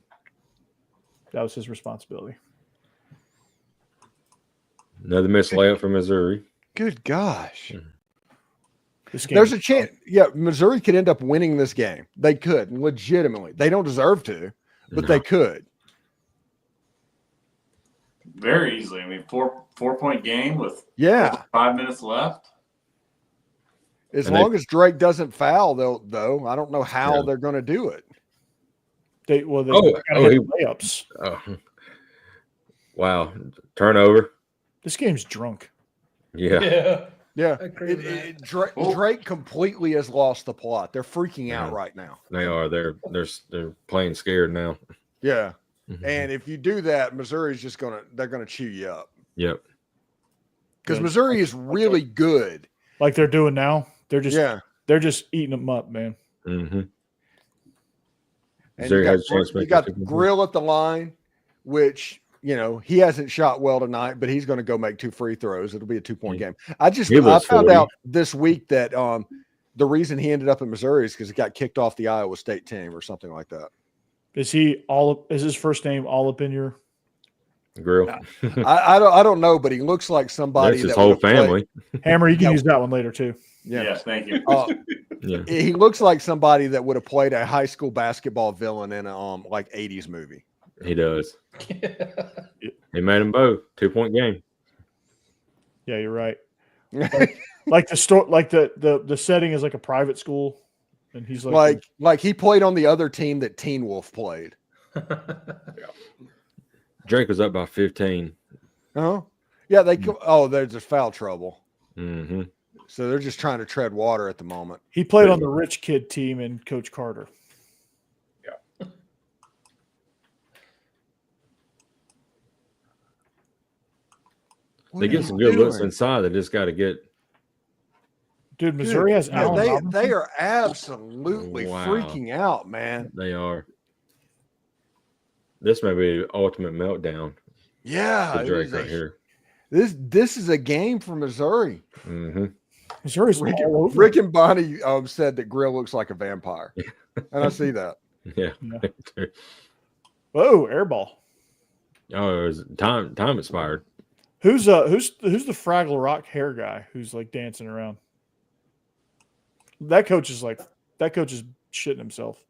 was his responsibility. Another missed layup from Missouri. Good gosh. There's a chance. Yeah, Missouri could end up winning this game. They could, legitimately. They don't deserve to, but they could. Very easily. I mean, 4-point game with 5 minutes left. As long as Drake doesn't foul, though, I don't know how they're going to do it. They layups. Oh. Wow. Turnover. This game's drunk. Yeah. Drake completely has lost the plot. They're freaking out right now. They are. They're playing scared now. Yeah. And if you do that, Missouri's just they're gonna chew you up. Yep. Because Missouri is really good. Like they're doing now. They're just eating them up, man. And you got Grill at the line, which, he hasn't shot well tonight, but he's going to go make 2 free throws. It'll be a 2-point game. I found out this week that the reason he ended up in Missouri is because he got kicked off the Iowa State team or something like that. Is his first name all up in your Grill? I don't know, but he looks like somebody. That's his whole family. Hammer, you can use that one later too. Yeah, thank you. He looks like somebody that would have played a high school basketball villain in a 80s movie. He does. He made them both 2-point game. Yeah, you're right. Like the store, like the setting is like a private school, and he's like he played on the other team that Teen Wolf played. Drake was up by 15. Oh, yeah. There's just foul trouble. Mm-hmm. So they're just trying to tread water at the moment. He played on the rich kid team in Coach Carter. Yeah. They get some good looks inside. They just got to get. Dude, Missouri has Allen. They are absolutely freaking out, man. They are. This may be the ultimate meltdown. Yeah, Drake right here. This is a game for Missouri. Mm-hmm. Missouri's all over. Rick and Bonnie said that Grill looks like a vampire, and I see that. Yeah. Whoa, air ball. Oh, it was time expired. Who's the Fraggle Rock hair guy who's like dancing around? That coach is shitting himself.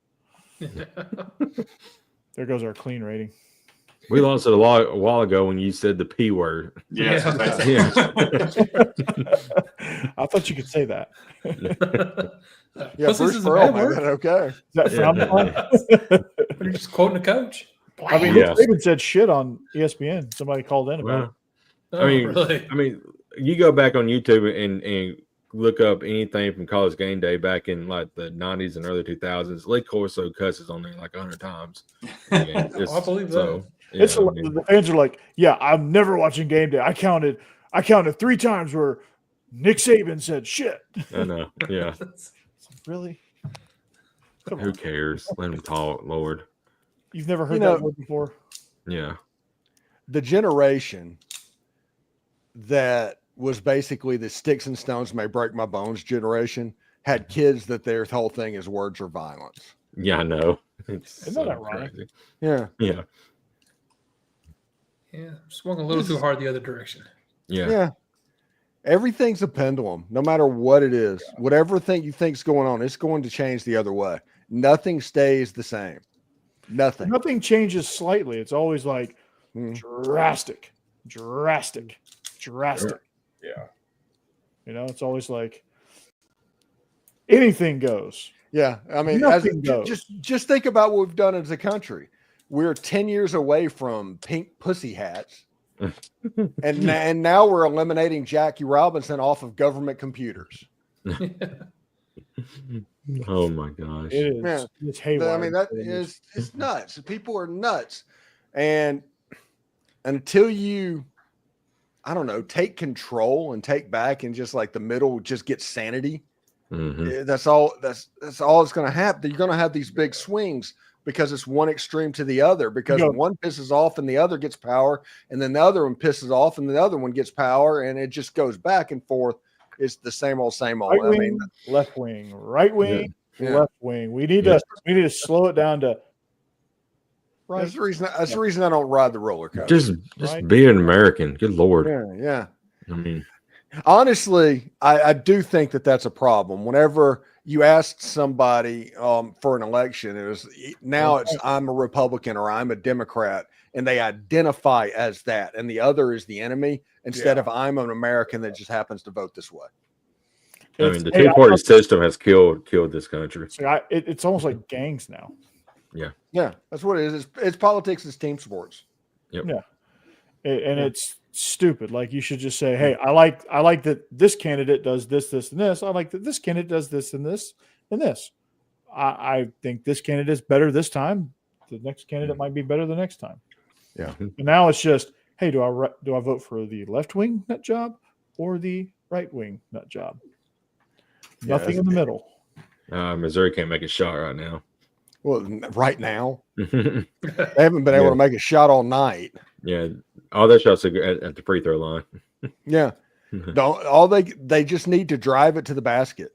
There goes our clean rating. We lost it a while ago when you said the P word. Yes. Yeah. I thought you could say that. Yeah, Bruce Pearl made that okay. Is that frowned upon? You're just quoting the coach. I mean, Nick Saban said shit on ESPN. Somebody called in about it. I mean, you go back on YouTube and look up anything from College Game Day back in like the 90s and early 2000s. Lee Corso cusses on there like 100 times. I believe that. Yeah, the fans are like, yeah, I'm never watching Game Day. I counted 3 times where Nick Saban said shit. I know. Yeah. Really? Who cares? Let him talk, Lord. You've never heard that word before? Yeah. The generation that was basically the sticks and stones may break my bones generation had kids that their whole thing is words or violence. Yeah, I know. Isn't that ironic? crazy. Yeah. Yeah. Yeah, swung a little too hard the other direction. Yeah. Yeah. Everything's a pendulum, no matter what it is. Whatever thing you think's going on, it's going to change the other way. Nothing stays the same. Nothing. Nothing changes slightly. It's always like drastic. Yeah. You know, it's always like anything goes. Yeah. I mean, just think about what we've done as a country. We're 10 years away from pink pussy hats. and now we're eliminating Jackie Robinson off of government computers. Oh my gosh. It is. Yeah. It's haywire. I mean, it's nuts. People are nuts. And until you, I don't know, take control and take back and just like the middle just get sanity. That's all that's going to happen. You're going to have these big swings because it's one extreme to the other, because one pisses off and the other gets power, and then the other one pisses off and the other one gets power, and it just goes back and forth. It's the same old. Right wing, left wing, right wing, left wing. We need to slow it down to right. That's the reason I don't ride the roller coaster. Just be an American. Good Lord. Yeah. I mean, honestly, I do think that's a problem. Whenever you asked somebody for an election, I'm a Republican or I'm a Democrat, and they identify as that, and the other is the enemy, instead of I'm an American that just happens to vote this way. I mean, the two-party system has killed this country. It's almost like gangs now. Yeah, that's what it is. It's politics. It's team sports. Yep. Yeah, and it's stupid. Like, you should just say, hey, I like that this candidate does this, and this. I like that this candidate does this and this and this. I think this candidate is better this time. The next candidate might be better the next time. Yeah. And now it's just, hey, do I vote for the left wing nut job or the right wing nut job? Nothing in the middle. Missouri can't make a shot right now. Well, right now, they haven't been able to make a shot all night. Yeah, all their shots are at the free throw line. Yeah, they just need to drive it to the basket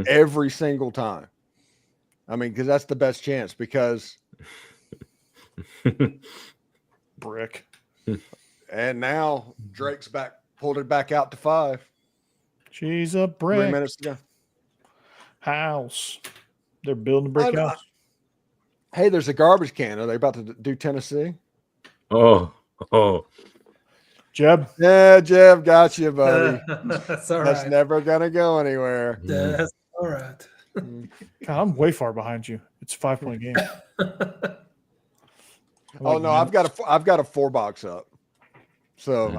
every single time. I mean, because that's the best chance. Because brick, and now Drake's pulled it back out to 5. She's a brick. 3 minutes to go. House. They're building a brick house. Hey, there's a garbage can. Are they about to do Tennessee? Oh. Jeb? Yeah, Jeb, got you, buddy. That's all right. That's never going to go anywhere. That's all right. God, I'm way far behind you. It's a 5-point game. No, I've got a 4-box up. So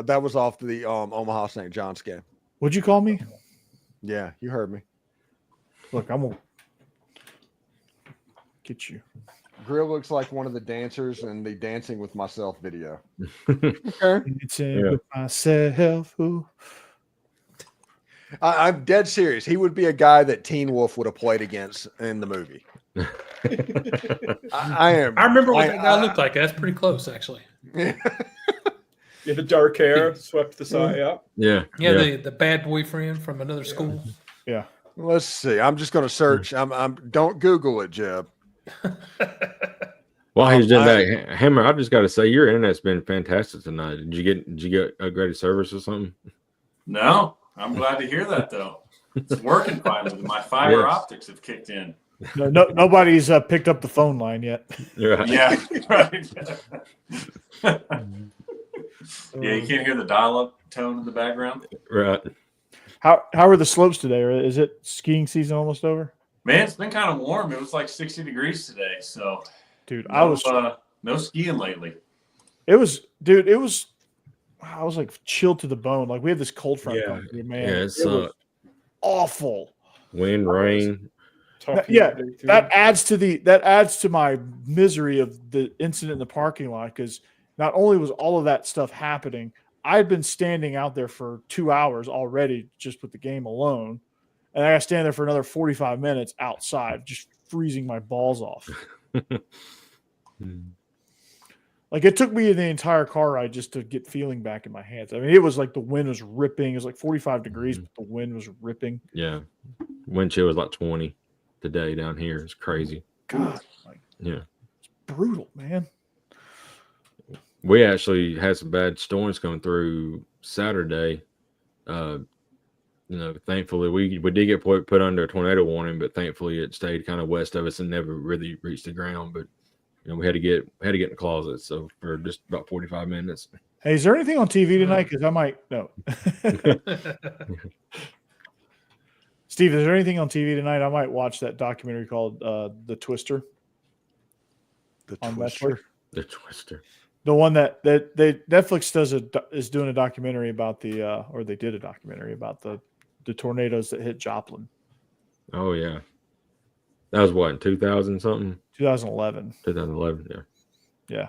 that was off the Omaha St. John's game. What'd you call me? Yeah, you heard me. Look, I'm gonna get you. Grill looks like one of the dancers in the Dancing with Myself video. Okay. Dancing with myself. Ooh. I'm dead serious. He would be a guy that Teen Wolf would have played against in the movie. I am. I remember what that guy looked like. That's pretty close, actually. Yeah, the dark hair swept the side up. Yeah. The bad boyfriend from another school. Yeah. Let's see. I'm just going to search. Don't Google it, Jeb. While he's doing that, Hammer, I've just got to say your internet's been fantastic tonight. Did you get upgraded service or something? No, I'm glad to hear that though. It's working finally. My fiber optics have kicked in. Nobody's picked up the phone line yet. Right. Yeah, right. Yeah, you can't hear the dial-up tone in the background. Right. How are the slopes today? Or is it skiing season almost over? Man, it's been kind of warm. It was like 60 degrees today. So, dude, I was no skiing lately. I was like chilled to the bone. Like we had this cold front coming through, man. Yeah, it was awful. Wind, rain. That adds to my misery of the incident in the parking lot, because not only was all of that stuff happening, I'd been standing out there for 2 hours already just with the game alone, and I got to stand there for another 45 minutes outside, just freezing my balls off. Like it took me the entire car ride just to get feeling back in my hands. I mean, it was like the wind was ripping. It was like 45 degrees, but the wind was ripping. Yeah, wind chill was like 20 today down here. It's crazy. God, it's brutal, man. We actually had some bad storms coming through Saturday. Thankfully we did get put under a tornado warning, but thankfully it stayed kind of west of us and never really reached the ground. But we had to get in the closet, so for just about 45 minutes. Hey, is there anything on TV tonight? Because I might no. Steve, is there anything on TV tonight? I might watch that documentary called The Twister. The Twister. The Twister. The one that Netflix is doing a documentary about or they did a documentary about the tornadoes that hit Joplin. Oh yeah, that was what, in 2000 something? 2011. 2011. Yeah. Yeah,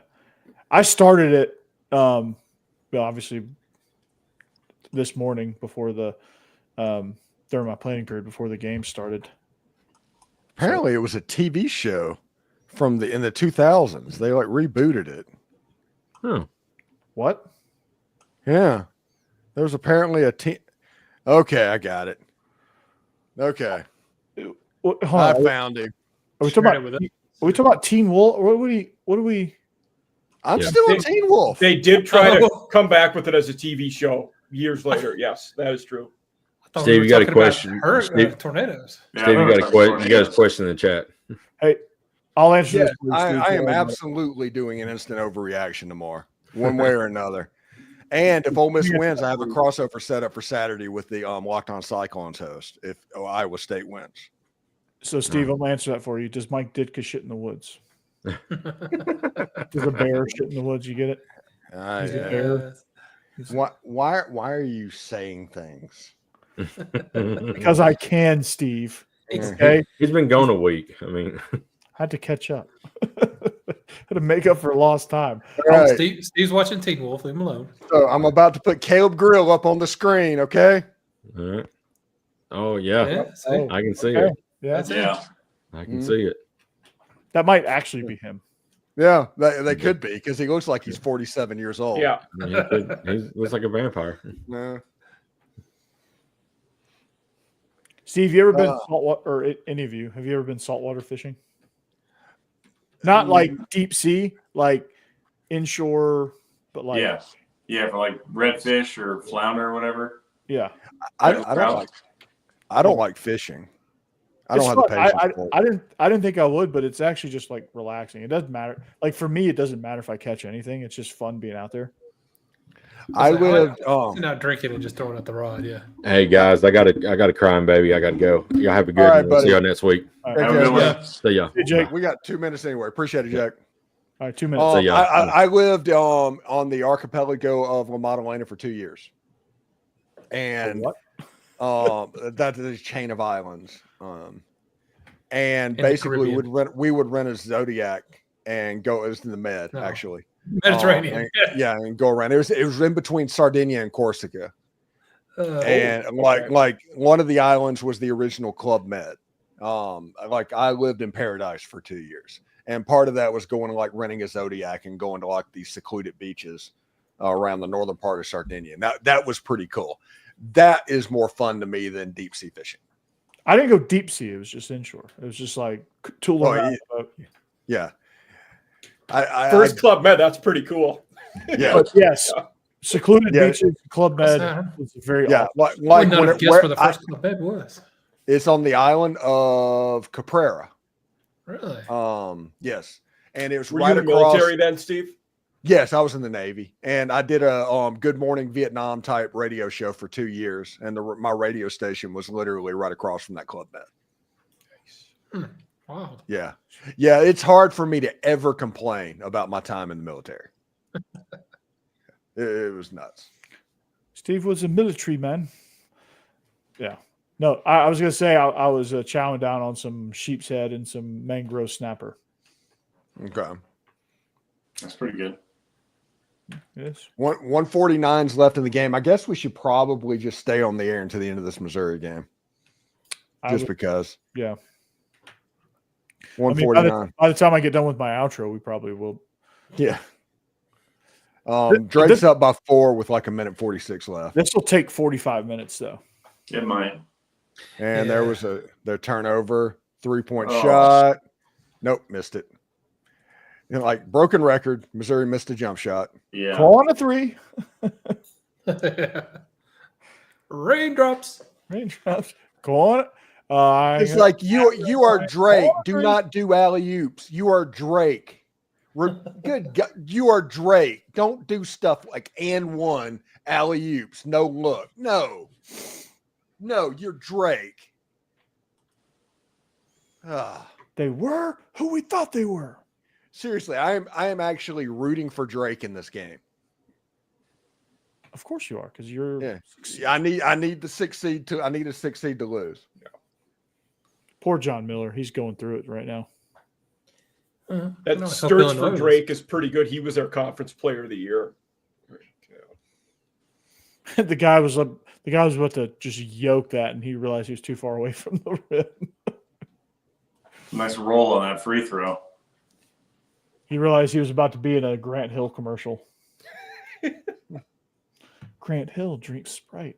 I started it. Obviously, this morning before during my planning period before the game started. Apparently, it was a TV show in the 2000s. They like rebooted it. Oh, what? Yeah, there was apparently a team. Okay, I got it. Okay, I found him. Are we talking about Teen Wolf? What do we? I'm still a Teen Wolf. They did try to come back with it as a TV show years later. Yes, that is true. Steve, you got a question? Tornadoes. Steve, you got a question? You got a question in the chat? Hey, I'll answer this. I am absolutely doing an instant overreaction tomorrow, one way or another. And if Ole Miss wins, I have a crossover set up for Saturday with the Locked On Cyclones host if Iowa State wins. So, Steve, I'm going to answer that for you. Does Mike Ditka shit in the woods? Does a bear shit in the woods? You get it? He's a bear. Why are you saying things? Because I can, Steve. Okay, he's been gone a week. I mean, I had to catch up. Had to make up for lost time. Right. Steve's watching Teen Wolf. Leave him alone. So I'm about to put Caleb Grill up on the screen. Okay. All right. Oh yeah, I can see it. it. Yeah, I can see it. That might actually be him. Yeah, they could be, because he looks like he's 47 years old. Yeah, he looks like a vampire. Yeah. Steve, you ever been saltwater, or any of you, have you ever been saltwater fishing? Not like deep sea, like inshore, but like for like redfish or flounder or whatever. Yeah, I don't like fishing. I don't have the patience. I didn't think I would, but it's actually just like relaxing. It doesn't matter. Like for me, it doesn't matter if I catch anything. It's just fun being out there. I lived not drinking and just throwing out the rod. Yeah. Hey guys, I got a crying baby. I got to go. Y'all have a good one. We'll see y'all next week. See ya. Hey, Jake, we got 2 minutes anyway. Appreciate it, Jake. All right, 2 minutes. See ya. I lived on the archipelago of La Maddalena for 2 years, and that's a chain of islands. And basically we would rent a Zodiac and go. It was in the Med, actually. Mediterranean. And go around. It was in between Sardinia and Corsica. And like one of the islands was the original Club Med. Like I lived in paradise for 2 years. And part of that was going to like renting a Zodiac and going to like these secluded beaches around the northern part of Sardinia. Now that was pretty cool. That is more fun to me than deep sea fishing. I didn't go deep sea. It was just inshore. It was just like tool around. Yeah. First Club Med, that's pretty cool. Yeah. But yes. Secluded beaches, Club Med. It's very like guess where the first Club Med was. It's on the island of Caprera. Really? Yes. And it was Were right you in the across. military then, Steve? Yes, I was in the Navy, and I did a Good Morning Vietnam type radio show for 2 years, and my radio station was literally right across from that club med. Wow. Yeah. It's hard for me to ever complain about my time in the military. It was nuts. Steve was a military man. Yeah. No, I was going to say I was chowing down on some sheep's head and some mangrove snapper. Okay. That's pretty good. Yes. 149's left in the game. I guess we should probably just stay on the air until the end of this Missouri game. Because. Yeah. 149. I mean, by the time I get done with my outro, we probably will. Yeah. Drake's up by 4 with like 1:46 left. This will take 45 minutes, though. It might. And there was their turnover, 3-point shot. Nope, missed it. Like broken record, Missouri missed a jump shot. Yeah. Call on a 3. Raindrops. Go on it. It's like you are Drake. Do not do alley-oops. You are Drake. Good God, you are Drake. Don't do stuff like and one alley-oops. No look. No, you're Drake. They were who we thought they were. Seriously, I am actually rooting for Drake in this game. Of course you are, because you're. Yeah, I need the 6 seed to. I need a 6 seed to lose. Yeah. Poor John Miller. He's going through it right now. That Sturts for Drake is pretty good. He was their conference player of the year. The guy was about to just yoke that, and he realized he was too far away from the rim. Nice roll on that free throw. He realized he was about to be in a Grant Hill commercial. Grant Hill drinks Sprite.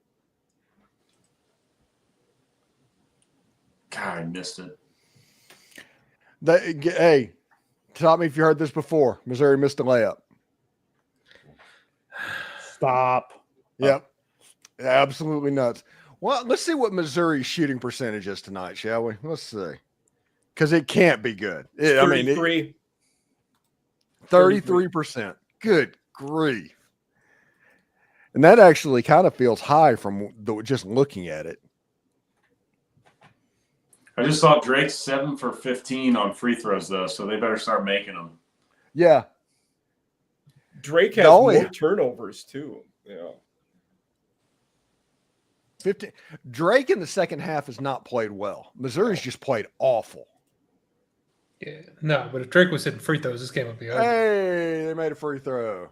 God, I missed it. Hey, tell me if you heard this before. Missouri missed a layup. Stop. Yep. Absolutely nuts. Well, let's see what Missouri's shooting percentage is tonight, shall we? Let's see. Because it can't be good. 33%. Good grief. And that actually kind of feels high from just looking at it. I just saw Drake 7 for 15 on free throws, though, so they better start making them. Yeah. Drake has more turnovers, too. Yeah. 15. Drake in the second half has not played well. Missouri's just played awful. Yeah. No, but if Drake was hitting free throws, this game would be over. Hey, they made a free throw.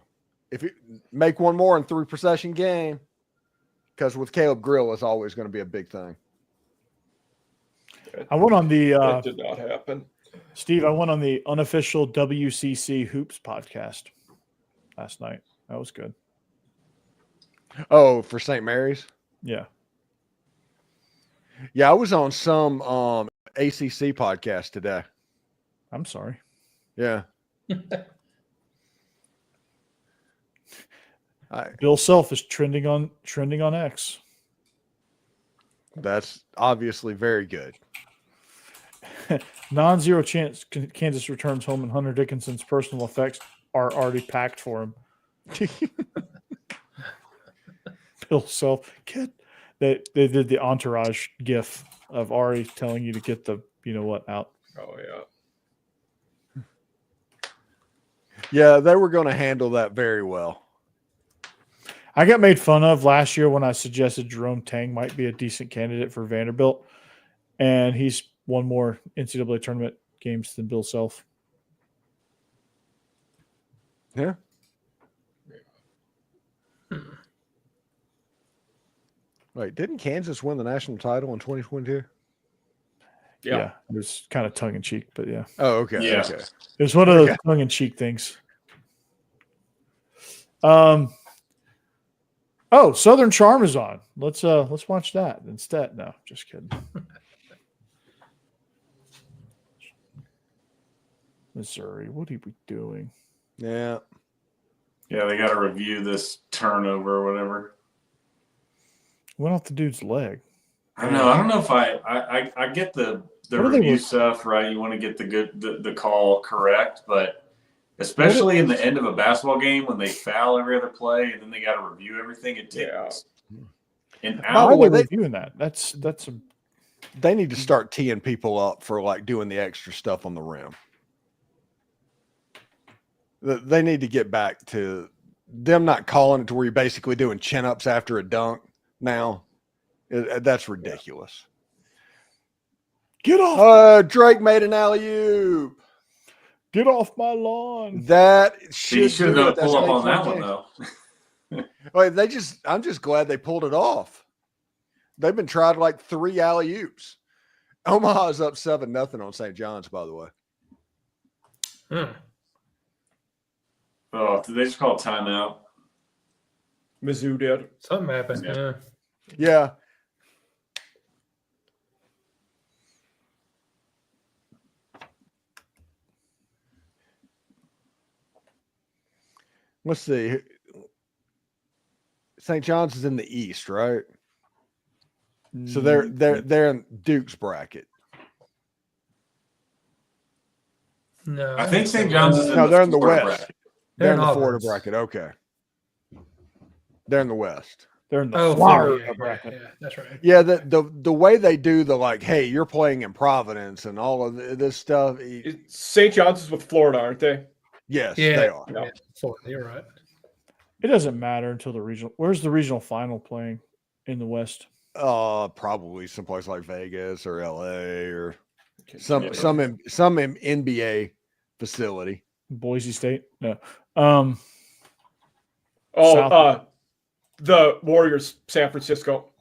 If you make one more in 3-possession game, because with Caleb Grill, it's always going to be a big thing. I went on the that did not happen. Steve, I went on the unofficial WCC Hoops podcast last night. That was good. Oh, for St. Mary's? Yeah. Yeah, I was on some ACC podcast today. I'm sorry. Yeah. Bill Self is trending on X. That's obviously very good. Non-zero chance Kansas returns home, and Hunter Dickinson's personal effects are already packed for him. Bill Self, they did the entourage gif of Ari telling you to get the out. Oh yeah. Yeah, they were going to handle that very well. I got made fun of last year when I suggested Jerome Tang might be a decent candidate for Vanderbilt, and he's won more NCAA tournament games than Bill Self. Yeah. Wait, didn't Kansas win the national title in 2022? Yeah, it was kind of tongue-in-cheek, but yeah. Oh, okay. Yeah. Okay. It was one of those tongue-in-cheek things. Oh, Southern Charm is on. Let's watch that instead. No, just kidding. Missouri, what are we doing? Yeah. Yeah, they got to review this turnover or whatever. Went off the dude's leg. I don't know if I get the the review stuff, right? You want to get the call correct, but especially in the end of a basketball game when they foul every other play and then they got to review everything, it takes an hour. Why are they reviewing that? That's they need to start teeing people up for like doing the extra stuff on the rim. They need to get back to them not calling it to where you're basically doing chin-ups after a dunk now. That's ridiculous. Get off. Drake made an alley-oop. Get off my lawn. That should have done a pull up on that one, though. I'm just glad they pulled it off. They've been tried like 3 alley-oops. Omaha's up 7-0 on St. John's, by the way. Oh, did they just call timeout? Mizzou did. Something happened. Yeah. Let's see. St. John's is in the East, right? So they're in Duke's bracket. No, I think St. John's is they're in the Florida West. bracket. They're in the Florida bracket. Okay. They're in the West. They're in the Florida bracket. Yeah, that's right. Yeah, the way they do the like, hey, you're playing in Providence and all of this stuff. St. John's is with Florida, aren't they? Yes, they are. Yeah, Florida, you're right. It doesn't matter until the regional. Where's the regional final playing in the West? Probably someplace like Vegas or LA or some NBA facility. Boise State? No. The Warriors, San Francisco.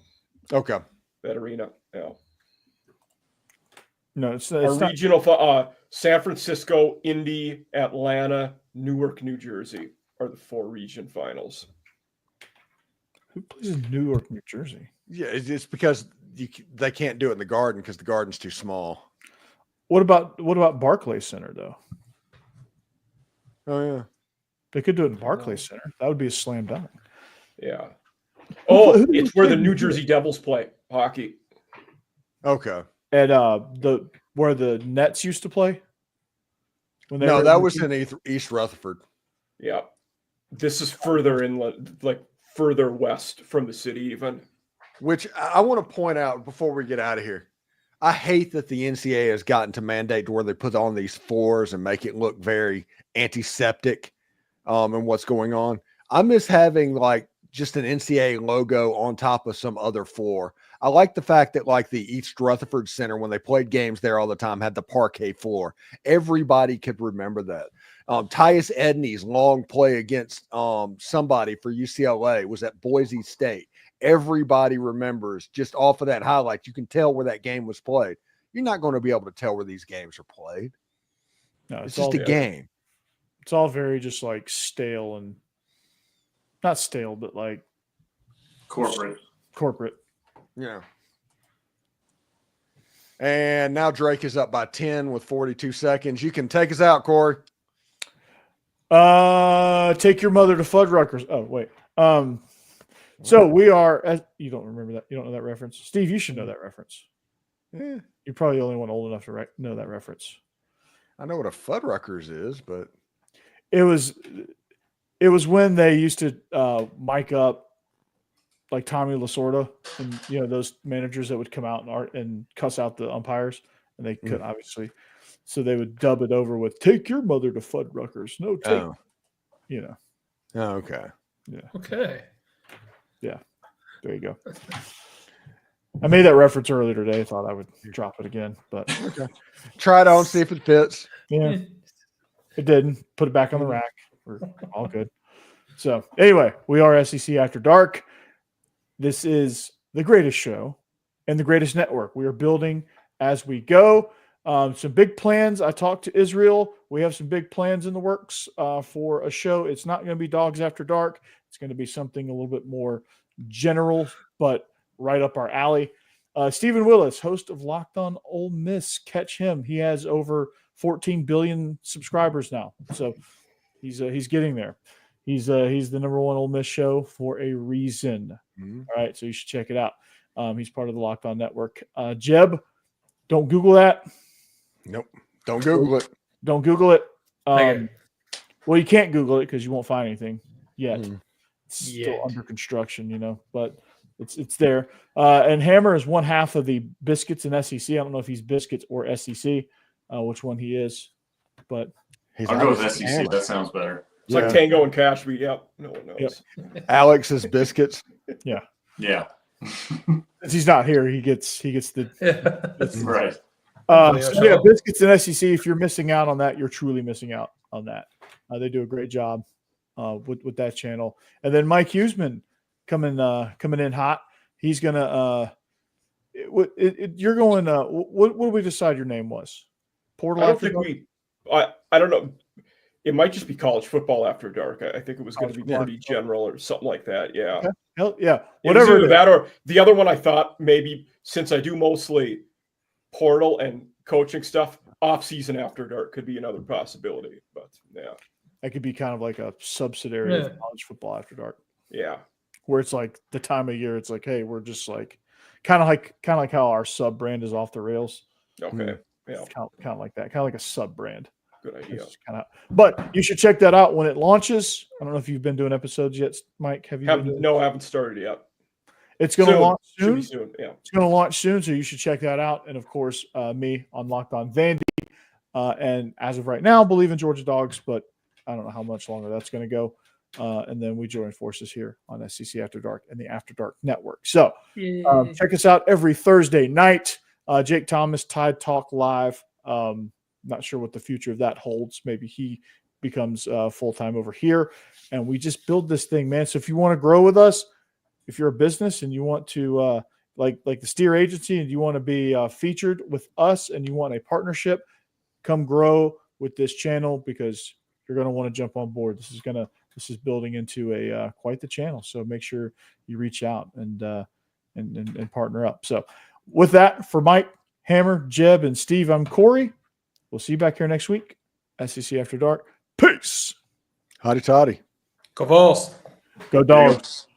Okay. That arena. Yeah. No, it's regional. San Francisco, Indy, Atlanta, Newark, New Jersey are the 4 region finals. Who plays in Newark, New Jersey? Yeah, it's because they can't do it in the Garden because the Garden's too small. What about Barclays Center though? Oh yeah, they could do it in Barclays Center. That would be a slam dunk. Yeah. Oh, it's where the New Jersey Devils play hockey. Okay. At where the Nets used to play. That was in East Rutherford. Yeah. This is further in, like further west from the city even. Which I want to point out before we get out of here. I hate that the NCAA has gotten to mandate to where they put on these floors and make it look very antiseptic and what's going on. I miss having like just an NCAA logo on top of some other floor. I like the fact that like the East Rutherford Center, when they played games there all the time, had the parquet floor. Everybody could remember that. Tyus Edney's long play against somebody for UCLA was at Boise State. Everybody remembers just off of that highlight. You can tell where that game was played. You're not going to be able to tell where these games are played. No, it's just a game. It's all very just like stale and not stale, but like corporate. Yeah. And now Drake is up by 10 with 42 seconds. You can take us out, Corey. Take your mother to Fuddruckers. Oh, wait. So we are, you don't remember that. You don't know that reference. Steve, you should know that reference. Yeah. You're probably the only one old enough to know that reference. I know what a Fuddruckers is, but it was when they used to mic up like Tommy Lasorda and those managers that would come out and cuss out the umpires, and they could obviously, so they would dub it over with "Take your mother to Fuddruckers." No, take, Oh, okay. Yeah. Okay. Yeah. There you go. I made that reference earlier today. I thought I would drop it again, but okay. Try it on, see if it fits. Yeah. It didn't. Put it back on the rack. We're all good. So anyway, we are SEC After Dark. This is the greatest show and the greatest network. We are building as we go. Some big plans. I talked to Israel. We have some big plans in the works for a show. It's not going to be Dogs After Dark. It's going to be something a little bit more general, but right up our alley. Stephen Willis, host of Locked On Ole Miss. Catch him. He has over 14 billion subscribers now. So he's getting there. He's the number one Ole Miss show for a reason. Mm-hmm. All right, so you should check it out. He's part of the Locked On Network. Jeb, Don't Google that. Nope. Don't Google it. Don't Google it. Okay. Well, you can't Google it because you won't find anything yet. It's Yet. still under construction, but it's there. And Hammer is one half of the Biscuits and SEC. I don't know if he's Biscuits or SEC, which one he is, but I'll go with SEC. Hammer. That sounds better. It's like Tango and Cashby. Yep. No one knows. Yep. Alex is Biscuits. Yeah. Yeah. Since he's not here, he gets the right. So Biscuits and SEC. If you're missing out on that, you're truly missing out on that. They do a great job with that channel. And then Mike Huseman coming in hot. He's gonna. You're going. What did we decide your name was? Portal. I don't know. It might just be college football after dark. I think it was going to be pretty general or something like that. Yeah. Okay. Hell yeah. Whatever that or the other one. I thought maybe since I do mostly portal and coaching stuff, off season after dark could be another possibility. But yeah, that could be kind of like a subsidiary of college football after dark. Yeah. Where it's like the time of year, it's like, hey, we're just like kind of like how our sub brand is off the rails. Okay. Yeah. Kind of like that. Kind of like a sub brand. Good idea. But you should check that out when it launches. I don't know if you've been doing episodes yet, Mike. Have you? No, I haven't started yet. It's going to launch soon. Should be soon. Yeah. It's going to launch soon, so you should check that out. And of course, me on Locked On Vandy. And as of right now, believe in Georgia Dogs, but I don't know how much longer that's going to go. And then we join forces here on SEC After Dark and the After Dark Network. So check us out every Thursday night. Jake Thomas, Tide Talk Live. Not sure what the future of that holds. Maybe he becomes full-time over here. And we just build this thing, man. So if you want to grow with us, if you're a business and you want to, like the Steer Agency, and you want to be featured with us and you want a partnership, come grow with this channel because you're going to want to jump on board. This is building into a quite the channel. So make sure you reach out and partner up. So with that, for Mike, Hammer, Jeb, and Steve, I'm Corey. We'll see you back here next week. SEC After Dark. Peace. Hotty toddy. Go Vols. Go Dogs.